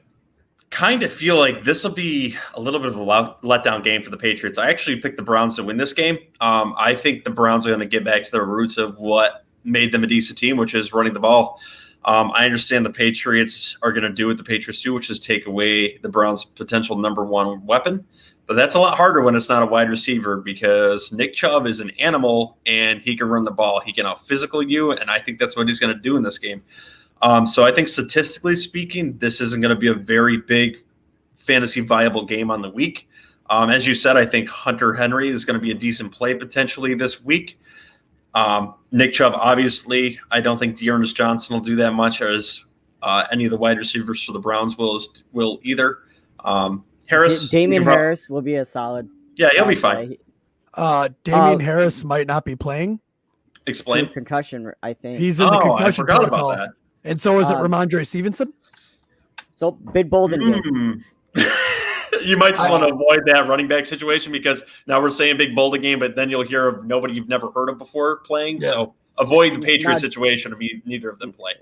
kind of feel like this will be a little bit of a letdown game for the Patriots. I actually picked the Browns to win this game. I think the Browns are going to get back to their roots of what made them a decent team, which is running the ball. I understand the Patriots are going to do what the Patriots do, which is take away the Browns' potential number one weapon. But that's a lot harder when it's not a wide receiver because Nick Chubb is an animal and he can run the ball. He can out-physical you, and I think that's what he's going to do in this game. So I think statistically speaking, this isn't going to be a very big fantasy viable game on the week. As you said, I think Hunter Henry is going to be a decent play potentially this week. Nick Chubb, obviously, I don't think Dearness Johnson will do that much as any of the wide receivers for the Browns will either. Harris, Damian Harris will be a solid. Yeah, he'll be fine. Damian Harris might not be playing. Explain. Concussion, I think. He's in the concussion protocol. About that. And so is it Ramondre Stevenson? So Big Bolden. You might just want to avoid that running back situation because now we're saying Big Bolden game, but then you'll hear of nobody you've never heard of before playing. Yeah. So avoid the Patriots situation of neither of them play.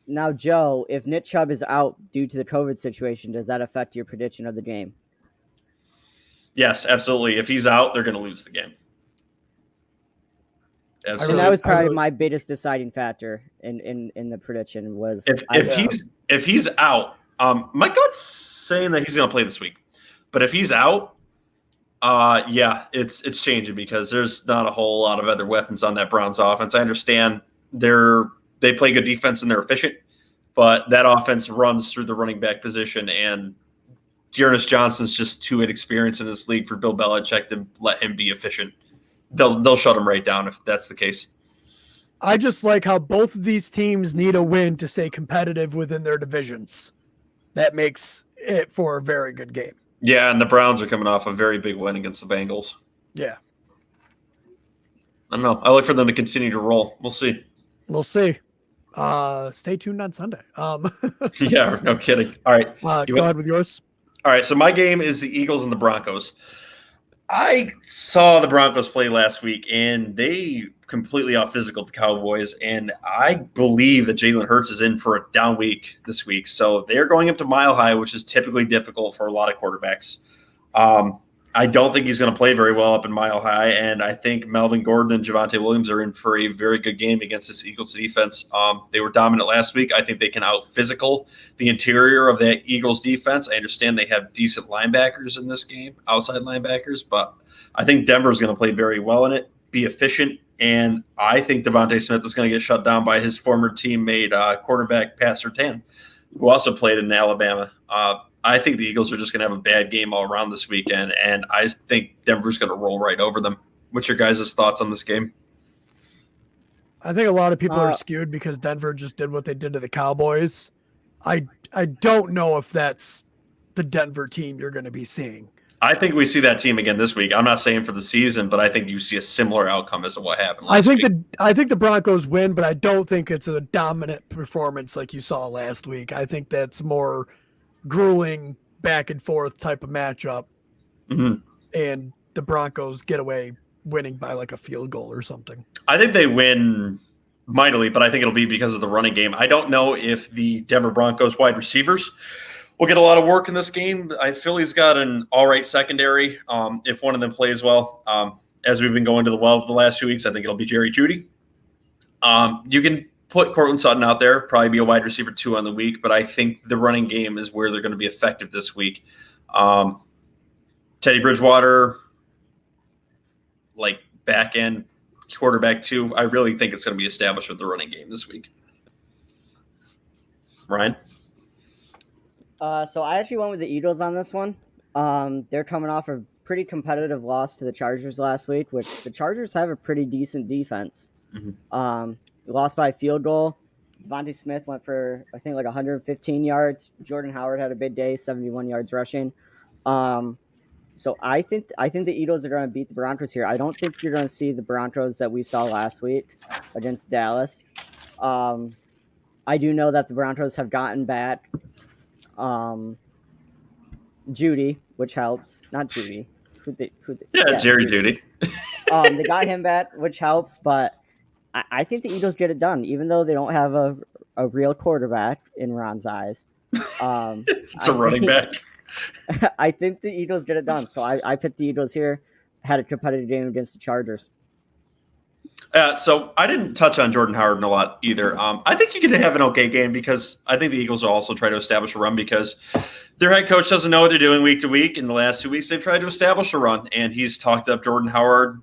Now, Joe, if Nick Chubb is out due to the COVID situation, does that affect your prediction of the game? Yes, absolutely. If he's out, they're going to lose the game. Absolutely. And that was probably my biggest deciding factor in the prediction was if he's out. My gut's saying that he's going to play this week, but if he's out, it's changing because there's not a whole lot of other weapons on that Browns offense. I understand they play good defense and they're efficient, but that offense runs through the running back position, and Dearness Johnson's just too inexperienced in this league for Bill Belichick to let him be efficient. They'll shut him right down if that's the case. I just like how both of these teams need a win to stay competitive within their divisions. That makes it for a very good game. Yeah, and the Browns are coming off a very big win against the Bengals. Yeah. I don't know. I look for them to continue to roll. We'll see. We'll see. Stay tuned on Sunday. Yeah, no kidding. All right. Go ahead with yours. All right, so my game is the Eagles and the Broncos. I saw the Broncos play last week, and they completely out-physical the Cowboys, and I believe that Jalen Hurts is in for a down week this week. So they're going up to Mile High, which is typically difficult for a lot of quarterbacks. I don't think he's going to play very well up in Mile High, and I think Melvin Gordon and Javonte Williams are in for a very good game against this Eagles defense. They were dominant last week. I think they can out-physical the interior of that Eagles defense. I understand they have decent linebackers in this game, outside linebackers, but I think Denver is going to play very well in it, be efficient, and I think Devontae Smith is going to get shut down by his former teammate, quarterback Pat Surtain, who also played in Alabama. I think the Eagles are just going to have a bad game all around this weekend, and I think Denver's going to roll right over them. What's your guys' thoughts on this game? I think a lot of people are skewed because Denver just did what they did to the Cowboys. I don't know if that's the Denver team you're going to be seeing. I think we see that team again this week. I'm not saying for the season, but I think you see a similar outcome as to what happened last week. I think the Broncos win, but I don't think it's a dominant performance like you saw last week. I think that's more grueling back and forth type of matchup, and the Broncos get away winning by like a field goal or something. I think they win mightily, but I think it'll be because of the running game. I don't know if the Denver Broncos wide receivers will get a lot of work in this game. Philly's got an all right secondary. If one of them plays well, as we've been going to the well for the last 2 weeks, I think it'll be Jerry Jeudy. You can put Cortland Sutton out there, probably be a wide receiver 2 on the week, but I think the running game is where they're going to be effective this week. Teddy Bridgewater, like back end quarterback 2, I really think it's going to be established with the running game this week. Ryan? So I actually went with the Eagles on this one. They're coming off a pretty competitive loss to the Chargers last week, which the Chargers have a pretty decent defense. Lost by a field goal. Devontae Smith went for, I think, like 115 yards. Jordan Howard had a big day, 71 yards rushing. So I think the Eagles are going to beat the Broncos here. I don't think you're going to see the Broncos that we saw last week against Dallas. I do know that the Broncos have gotten back Jeudy, which helps. Not Jeudy. Jerry Jeudy. They got him back, which helps, but I think the Eagles get it done, even though they don't have a real quarterback in Ron's eyes. It's a running back. I think the Eagles get it done, so I picked the Eagles here. Had a competitive game against the Chargers. So I didn't touch on Jordan Howard a lot either. I think he could have an okay game because I think the Eagles will also try to establish a run because their head coach doesn't know what they're doing week to week. In the last 2 weeks, they've tried to establish a run, and he's talked up Jordan Howard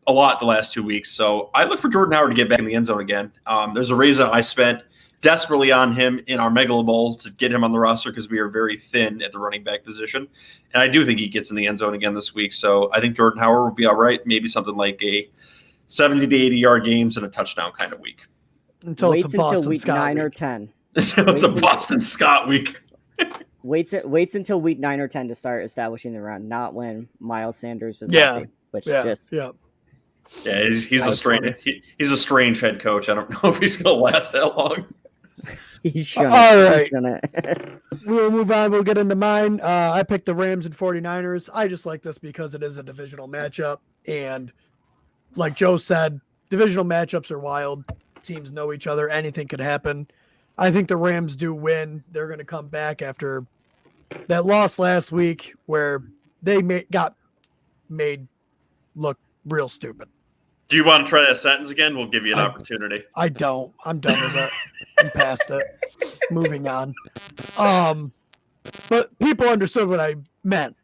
a lot the last 2 weeks. So I look for Jordan Howard to get back in the end zone again. There's a reason I spent desperately on him in our Megalo Bowl to get him on the roster because we are very thin at the running back position. And I do think he gets in the end zone again this week. So I think Jordan Howard will be all right. Maybe something like a 70 to 80-yard games and a touchdown kind of week. Until it's a Boston week Scott 9 week. or 10. It's a Boston Scott week. Waits until week 9 or 10 to start establishing the run, not when Miles Sanders was healthy. He's a strange. He's a strange head coach. I don't know if he's going to last that long. He's shouldn't. All right. We'll move on. We'll get into mine. I picked the Rams and 49ers. I just like this because it is a divisional matchup. And like Joe said, divisional matchups are wild. Teams know each other. Anything could happen. I think the Rams do win. They're going to come back after that loss last week where they got made look real stupid. Do you want to try that sentence again? We'll give you an opportunity. I don't. I'm done with it. I'm past it. Moving on. But people understood what I meant.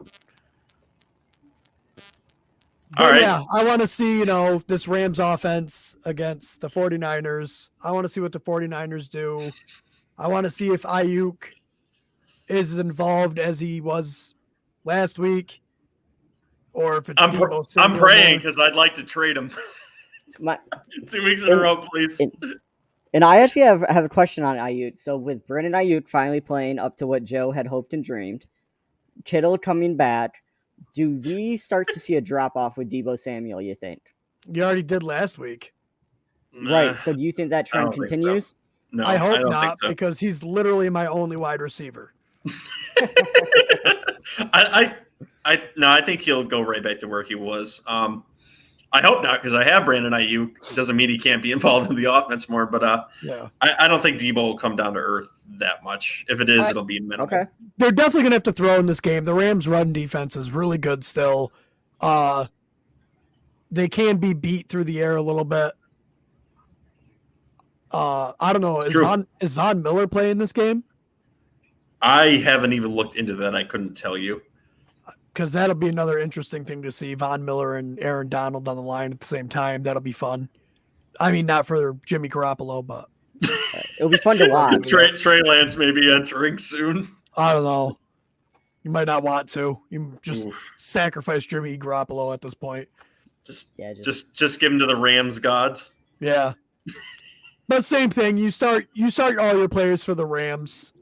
All right. Yeah, I want to see, this Rams offense against the 49ers. I want to see what the 49ers do. I want to see if Ayuk is involved as he was last week, or if it's Deebo Samuel. I'm praying because I'd like to trade him. 2 weeks in a row, please. And I actually have a question on Ayuk. So with Brandon Ayuk finally playing up to what Joe had hoped and dreamed, Kittle coming back, do we start to see a drop-off with Deebo Samuel, you think? You already did last week. Right. So do you think that trend continues? So. No, I hope not, because he's literally my only wide receiver. I think he'll go right back to where he was. I hope not, because I have Brandon Ayuk. Doesn't mean he can't be involved in the offense more, but yeah, I don't think Deebo will come down to earth that much. If it is, it'll be minimal. Okay. They're definitely going to have to throw in this game. The Rams' run defense is really good still. They can be beat through the air a little bit. I don't know. Is Von Miller playing this game? I haven't even looked into that. I couldn't tell you. Because that'll be another interesting thing to see. Von Miller and Aaron Donald on the line at the same time. That'll be fun. I mean, not for Jimmy Garoppolo, but it'll be fun to watch. Trey Lance may be entering soon. I don't know. You might not want to. You just sacrifice Jimmy Garoppolo at this point. Just give him to the Rams gods. Yeah. But same thing. You start all your players for the Rams.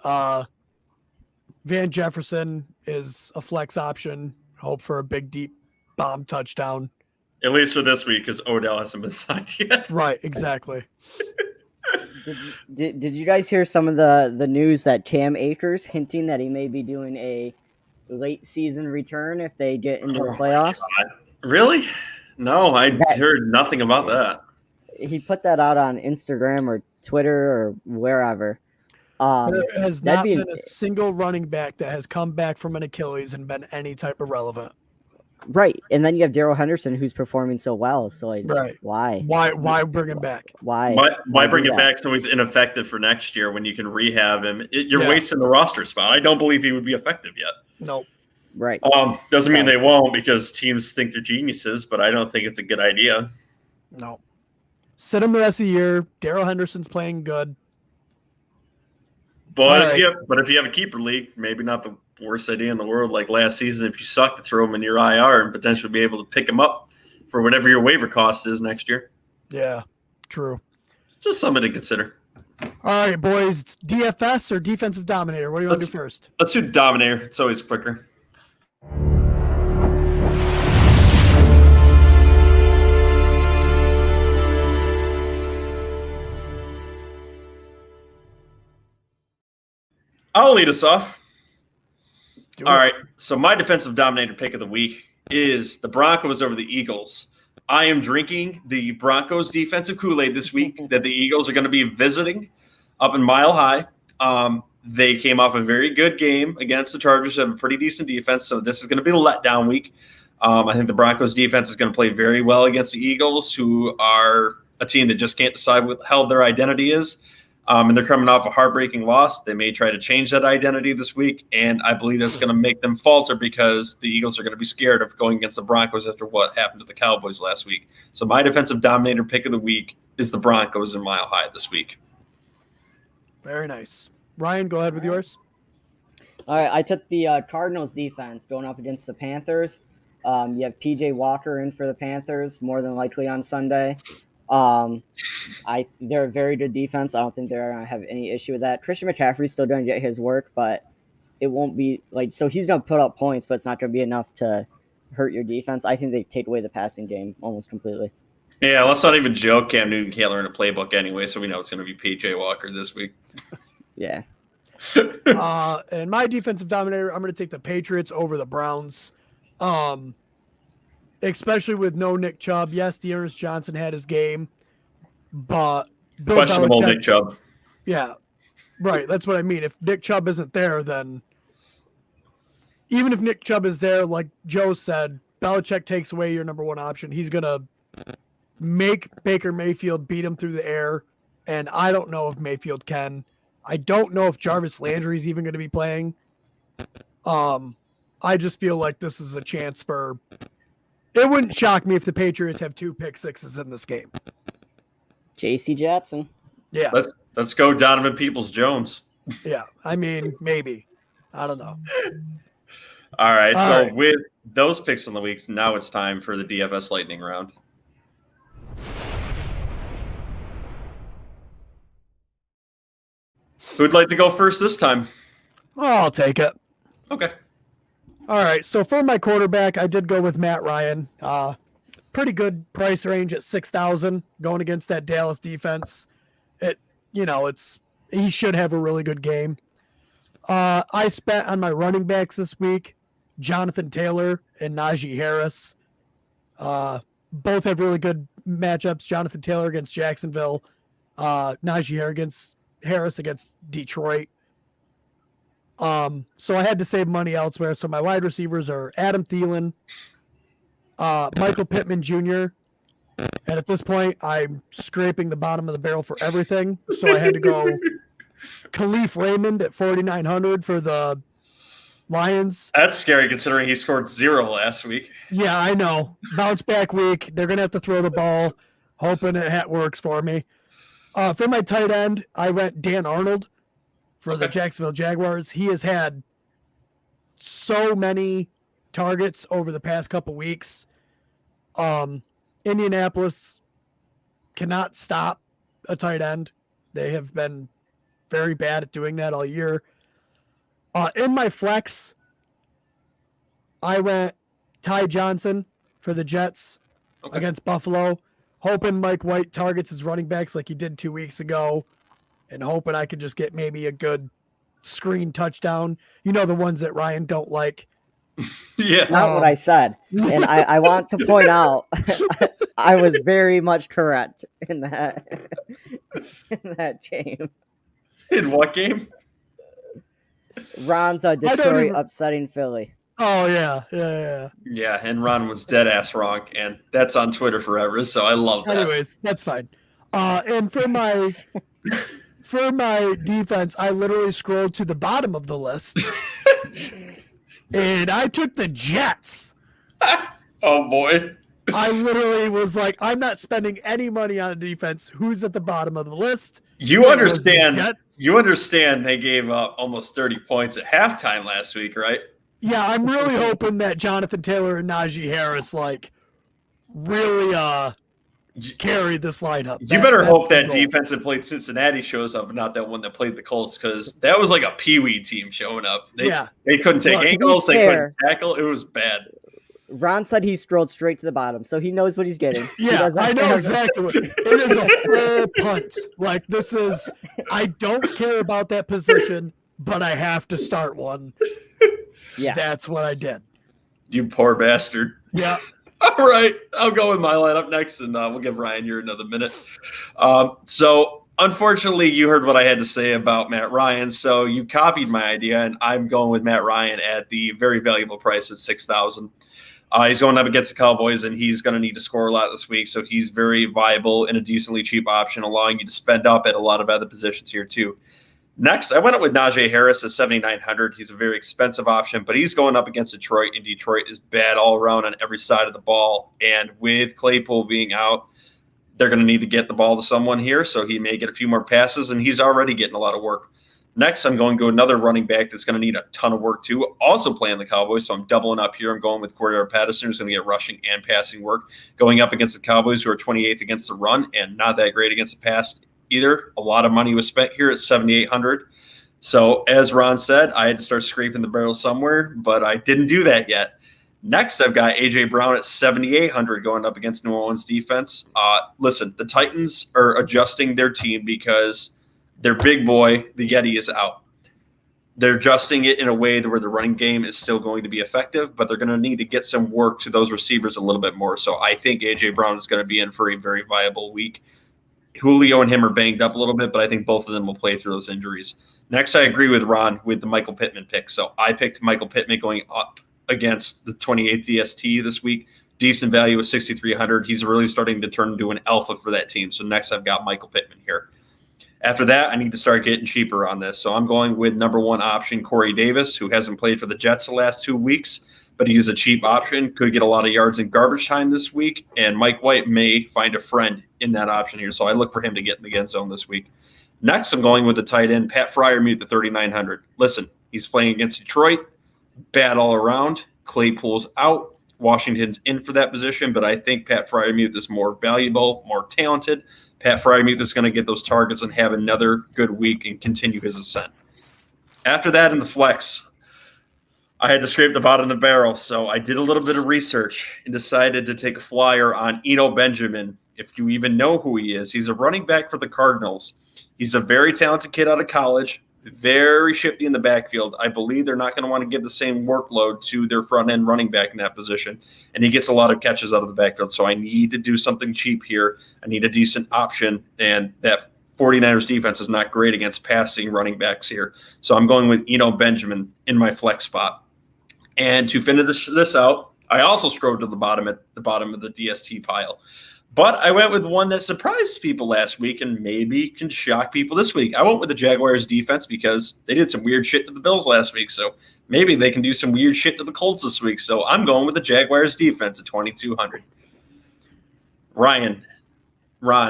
Van Jefferson is a flex option. Hope for a big deep bomb touchdown. At least for this week, because Odell hasn't been signed yet. Right, exactly. Did you guys hear some of the news that Cam Akers hinting that he may be doing a late season return if they get into the playoffs? Really? No, I heard nothing about that. He put that out on Instagram or Twitter or wherever. There has not been a single running back that has come back from an Achilles and been any type of relevant. Right, and then you have Darrell Henderson who's performing so well. So right. Why bring him back? Why bring him back so he's ineffective for next year when you can rehab him? You're wasting the roster spot. I don't believe he would be effective yet. Nope. Right. Doesn't mean they won't, because teams think they're geniuses, but I don't think it's a good idea. No. Sit him the rest of the year. Darrell Henderson's playing good. But if you have a keeper league, maybe not the worst idea in the world. Like last season, if you suck, to throw him in your IR and potentially be able to pick him up for whatever your waiver cost is next year. Yeah, true. It's just something to consider. All right, boys. DFS or defensive dominator? What do you want to do first? Let's do Dominator. It's always quicker. I'll lead us off. All right. So my defensive dominator pick of the week is the Broncos over the Eagles. I am drinking the Broncos defensive Kool-Aid this week that the Eagles are going to be visiting up in Mile High. They came off a very good game against the Chargers, who have a pretty decent defense, so this is going to be a letdown week. I think the Broncos defense is going to play very well against the Eagles, who are a team that just can't decide what the hell their identity is. And they're coming off a heartbreaking loss. They may try to change that identity this week, and I believe that's going to make them falter because the Eagles are going to be scared of going against the Broncos after what happened to the Cowboys last week. So my defensive dominator pick of the week is the Broncos in Mile High this week. Very nice. Ryan, go ahead with yours. All right, I took the Cardinals defense going up against the Panthers. You have P.J. Walker in for the Panthers, more than likely on Sunday. They're a very good defense. I don't think they're gonna have any issue with that. Christian McCaffrey's still gonna get his work, but it won't be so he's gonna put up points, but it's not gonna be enough to hurt your defense. I think they take away the passing game almost completely. Yeah, let's not even joke. Cam Newton can't learn a playbook anyway, so we know it's gonna be PJ Walker this week. Yeah. And my defensive dominator, I'm gonna take the Patriots over the Browns. Especially with no Nick Chubb. Yes, Dearness Johnson had his game, but Bill questionable Belichick, Nick Chubb. Yeah, right. That's what I mean. If Nick Chubb isn't there, then even if Nick Chubb is there, like Joe said, Belichick takes away your number one option, he's going to make Baker Mayfield beat him through the air. And I don't know if Mayfield can. I don't know if Jarvis Landry is even going to be playing. I just feel like this is a chance for. It wouldn't shock me if the Patriots have 2 pick sixes in this game. J.C. Jackson. Yeah. Let's go Donovan Peoples-Jones. Yeah. I mean, maybe. I don't know. All right. All so right. with those picks in the weeks, now it's time for the DFS lightning round. Who'd like to go first this time? Oh, I'll take it. Okay. All right. So for my quarterback, I did go with Matt Ryan. Pretty good price range at 6,000 going against that Dallas defense. He should have a really good game. I spent on my running backs this week, Jonathan Taylor and Najee Harris. Both have really good matchups. Jonathan Taylor against Jacksonville, Najee Harris against Detroit. So I had to save money elsewhere. So my wide receivers are Adam Thielen, Michael Pittman Jr., and at this point, I'm scraping the bottom of the barrel for everything. So I had to go Khalif Raymond at 4,900 for the Lions. That's scary considering he scored 0 last week. Yeah, I know. Bounce back week. They're going to have to throw the ball, hoping it works for me. For my tight end, I went Dan Arnold for the Jacksonville Jaguars. He has had so many targets over the past couple weeks. Indianapolis cannot stop a tight end. They have been very bad at doing that all year. In my flex, I went Ty Johnson for the Jets against Buffalo, hoping Mike White targets his running backs like he did 2 weeks ago, and hoping I could just get maybe a good screen touchdown. You know, the ones that Ryan don't like. Yeah. Not what I said. And I want to point out I was very much correct in that game. In what game? Ron's Detroit upsetting Philly. Oh, yeah. Yeah, and Ron was dead ass wrong, and that's on Twitter forever, so I love that. Anyways, that's fine. And for my defense, I literally scrolled to the bottom of the list. And I took the Jets. Oh, boy. I literally was like, I'm not spending any money on a defense. Who's at the bottom of the list? You understand they gave up almost 30 points at halftime last week, right? Yeah, I'm really hoping that Jonathan Taylor and Najee Harris, really carry this lineup. You better hope that defense that played Cincinnati shows up and not that one that played the Colts, because that was like a peewee team showing up. They couldn't take angles. They couldn't tackle. It was bad. Ron said he scrolled straight to the bottom, so he knows what he's getting. Yeah, I know exactly. It is a full punt. I don't care about that position, but I have to start one. Yeah. That's what I did. You poor bastard. Yeah. All right. I'll go with my lineup next, and we'll give Ryan here another minute. So, unfortunately, you heard what I had to say about Matt Ryan, so you copied my idea, and I'm going with Matt Ryan at the very valuable price of $6,000. He's going up against the Cowboys, and he's going to need to score a lot this week, so he's very viable and a decently cheap option, allowing you to spend up at a lot of other positions here too. Next, I went up with Najee Harris at 7,900. He's a very expensive option, but he's going up against Detroit, and Detroit is bad all around on every side of the ball. And with Claypool being out, they're going to need to get the ball to someone here, so he may get a few more passes, and he's already getting a lot of work. Next, I'm going to another running back that's going to need a ton of work too, also playing the Cowboys, so I'm doubling up here. I'm going with Cordero Patterson, who's going to get rushing and passing work, going up against the Cowboys, who are 28th against the run and not that great against the pass either. A lot of money was spent here at 7,800. So as Ron said, I had to start scraping the barrel somewhere, but I didn't do that yet. Next, I've got A.J. Brown at 7,800 going up against New Orleans defense. Listen, the Titans are adjusting their team because their big boy, the Yeti, is out. They're adjusting it in a way where the running game is still going to be effective, but they're going to need to get some work to those receivers a little bit more. So I think A.J. Brown is going to be in for a very viable week. Julio and him are banged up a little bit, but I think both of them will play through those injuries. Next, I agree with Ron with the Michael Pittman pick. So I picked Michael Pittman going up against the 28th DST this week. Decent value of 6,300. He's really starting to turn into an alpha for that team. So next I've got Michael Pittman here. After that, I need to start getting cheaper on this. So I'm going with number 1 option, Corey Davis, who hasn't played for the Jets the last 2 weeks, but he's a cheap option. Could get a lot of yards in garbage time this week. And Mike White may find a friend in that option here. So I look for him to get in the end zone this week. Next, I'm going with the tight end, Pat Freiermuth at 3,900. Listen, he's playing against Detroit. Bad all around. Claypool's out. Washington's in for that position, but I think Pat Freiermuth is more valuable, more talented. Pat Freiermuth is going to get those targets and have another good week and continue his ascent. After that, in the flex, I had to scrape the bottom of the barrel, so I did a little bit of research and decided to take a flyer on Eno Benjamin. If you even know who he is, he's a running back for the Cardinals. He's a very talented kid out of college. Very shifty in the backfield. I believe they're not going to want to give the same workload to their front-end running back in that position, and he gets a lot of catches out of the backfield. So I need to do something cheap here. I need a decent option, and that 49ers defense is not great against passing running backs here. So I'm going with Eno Benjamin in my flex spot. And to finish this out, I also strode to the bottom of the DST pile. But I went with one that surprised people last week and maybe can shock people this week. I went with the Jaguars defense because they did some weird shit to the Bills last week. So maybe they can do some weird shit to the Colts this week. So I'm going with the Jaguars defense at 2,200. Ron,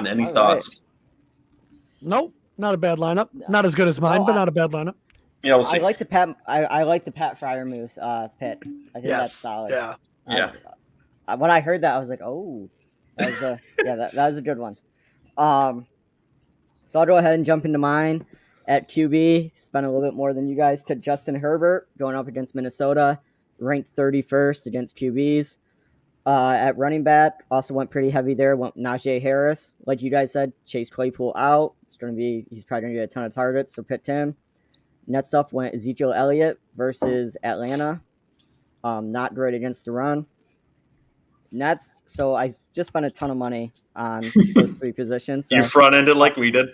any thoughts? Right. Nope, not a bad lineup. Not as good as mine, but not a bad lineup. Yeah, we'll see. I like the Pat Freiermuth pick. I think that's solid. Yeah. When I heard that, I was like, oh. That was a good one. So I'll go ahead and jump into mine at QB. Spent a little bit more than you guys. To Justin Herbert going up against Minnesota, ranked 31st against QBs. At running back, also went pretty heavy there. Went Najee Harris, like you guys said. Chase Claypool out. He's probably gonna get a ton of targets. So picked him. Next up went Ezekiel Elliott versus Atlanta. Not great against the run. So I just spent a ton of money on those 3 positions. So, you front-ended like we did.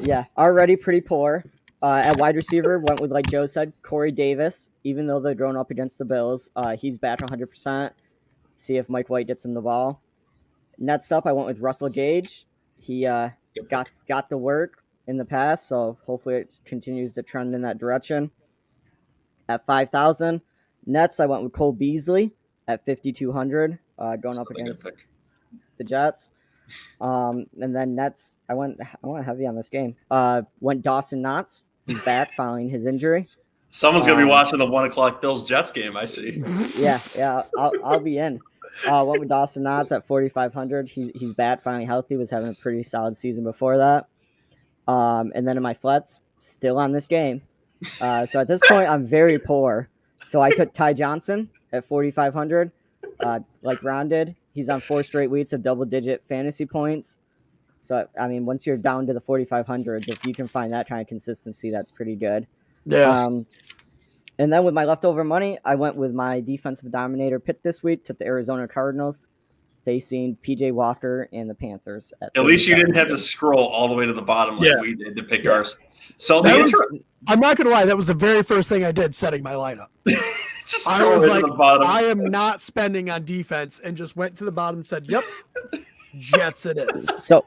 Yeah, already pretty poor. At wide receiver, went with, like Joe said, Corey Davis. Even though they're going up against the Bills, he's back 100%. See if Mike White gets him the ball. Next up, I went with Russell Gage. He got the work in the past, so hopefully it continues to trend in that direction. At 5,000. Next, I went with Cole Beasley at 5,200. Going up against the Jets. And then Nets, I went heavy on this game. Went Dawson Knox. He's back following his injury. Someone's going to be watching the 1:00 Bills-Jets game, I see. Yeah, I'll be in. Went with Dawson Knox at 4,500. He's back, finally healthy, was having a pretty solid season before that. And then in my flats, still on this game. So at this point, I'm very poor. So I took Ty Johnson at 4,500. Like Ron did, he's on 4 straight weeks of double-digit fantasy points. So, I mean, once you're down to the 4,500s, if you can find that kind of consistency, that's pretty good. Yeah. And then with my leftover money, I went with my defensive dominator pick this week, took the Arizona Cardinals, facing P.J. Walker and the Panthers. At least you didn't have to scroll all the way to the bottom like we did to pick ours. So I'm not going to lie, that was the very first thing I did setting my lineup. I was like, I am not spending on defense, and just went to the bottom and said, yep, Jets it is. So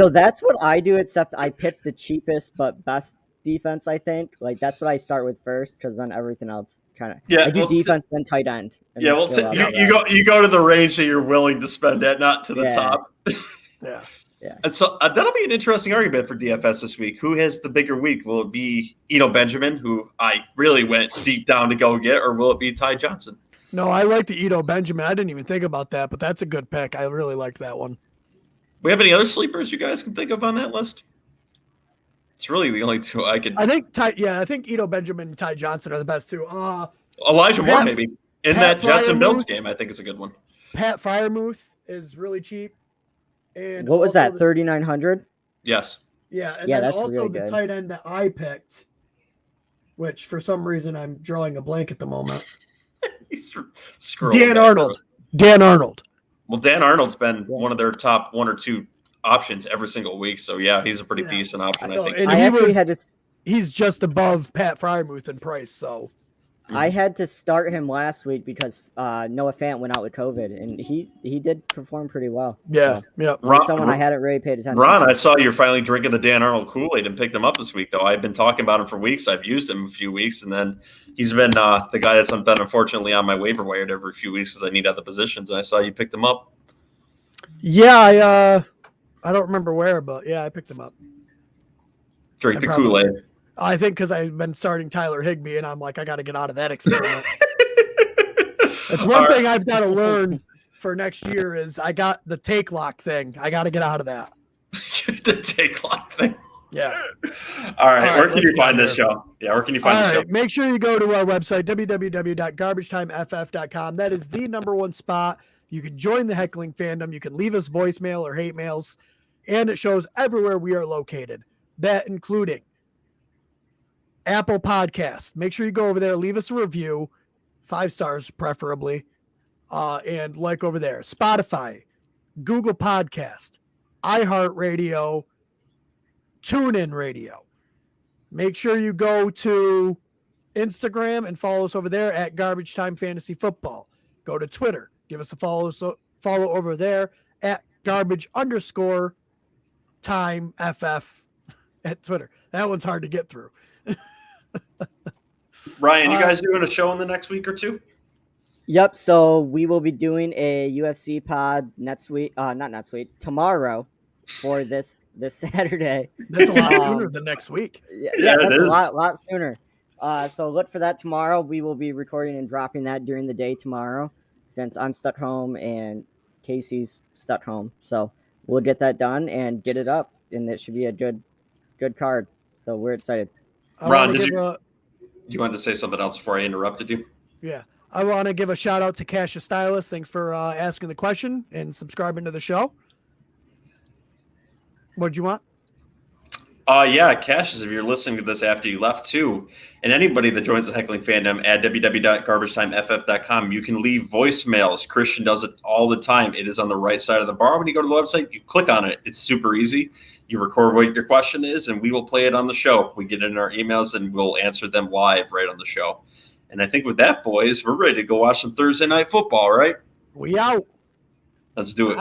that's what I do, except I pick the cheapest but best defense, I think. Like, that's what I start with first, because then everything else kind of... I do defense, then tight end. You go to the range that you're willing to spend at, not to the top. Yeah. And so that'll be an interesting argument for DFS this week. Who has the bigger week? Will it be Eno Benjamin, who I really went deep down to go get, or will it be Ty Johnson? No, I like the Eno Benjamin. I didn't even think about that, but that's a good pick. I really liked that one. We have any other sleepers you guys can think of on that list? It's really the only 2 I could. I think Eno Benjamin and Ty Johnson are the best 2. Elijah Moore, maybe. In that Jets and Bills game, I think is a good one. Pat Freiermuth is really cheap. And what was that, 3,900? Yes. Yeah, and then that's also really the good. tight end that I picked, which for some reason I'm drawing a blank at the moment. Dan Arnold. Well, Dan Arnold's been one of their top 1 or 2 options every single week. So, he's a pretty decent option, I think. And he's just above Pat Freiermuth in price, so. I had to start him last week because Noah Fant went out with COVID, and he did perform pretty well. Yeah, so, yeah. He's someone I hadn't really paid attention Ron, to. I saw you're finally drinking the Dan Arnold Kool-Aid and picked him up this week, though. I've been talking about him for weeks. I've used him a few weeks, and then he's been the guy that's been unfortunately on my waiver wire every few weeks because I need other positions, and I saw you picked him up. Yeah, I don't remember where, but yeah, I picked him up. Drink the Kool-Aid. I think because I've been starting Tyler Higbee, and I'm like, I got to get out of that experiment. That's one thing I've got to learn for next year is I got the take lock thing. I got to get out of that. The take lock thing. Yeah. All right. Where can you find this show? Yeah, where can you find this show? Make sure you go to our website, www.garbagetimeff.com. That is the #1 spot. You can join the heckling fandom. You can leave us voicemail or hate mails, and it shows everywhere we are located. That including Apple Podcasts. Make sure you go over there, leave us a review, 5 stars preferably, and like over there. Spotify, Google Podcast, iHeartRadio, TuneIn Radio. Make sure you go to Instagram and follow us over there at Garbage Time Fantasy Football. Go to Twitter. Give us a follow over there at garbage_time FF at Twitter. That one's hard to get through. Ryan, you guys doing a show in the next week or two? Yep. So we will be doing a UFC pod tomorrow for this Saturday. That's a lot sooner than next week. Yeah, that's a lot sooner. So look for that tomorrow. We will be recording and dropping that during the day tomorrow, since I'm stuck home and Casey's stuck home. So we'll get that done and get it up, and it should be a good card. So we're excited. Ron, you wanted to say something else before I interrupted you? Yeah. I want to give a shout out to Cassius Stylus. Thanks for asking the question and subscribing to the show. What'd you want? Yeah, Cassius, if you're listening to this after you left too, and anybody that joins the heckling fandom at www.garbagetimeff.com, you can leave voicemails. Christian does it all the time. It is on the right side of the bar. When you go to the website, you click on it. It's super easy. You record what your question is, and we will play it on the show. We get it in our emails, and we'll answer them live right on the show. And I think with that, boys, we're ready to go watch some Thursday Night Football, right? We out. Let's do it.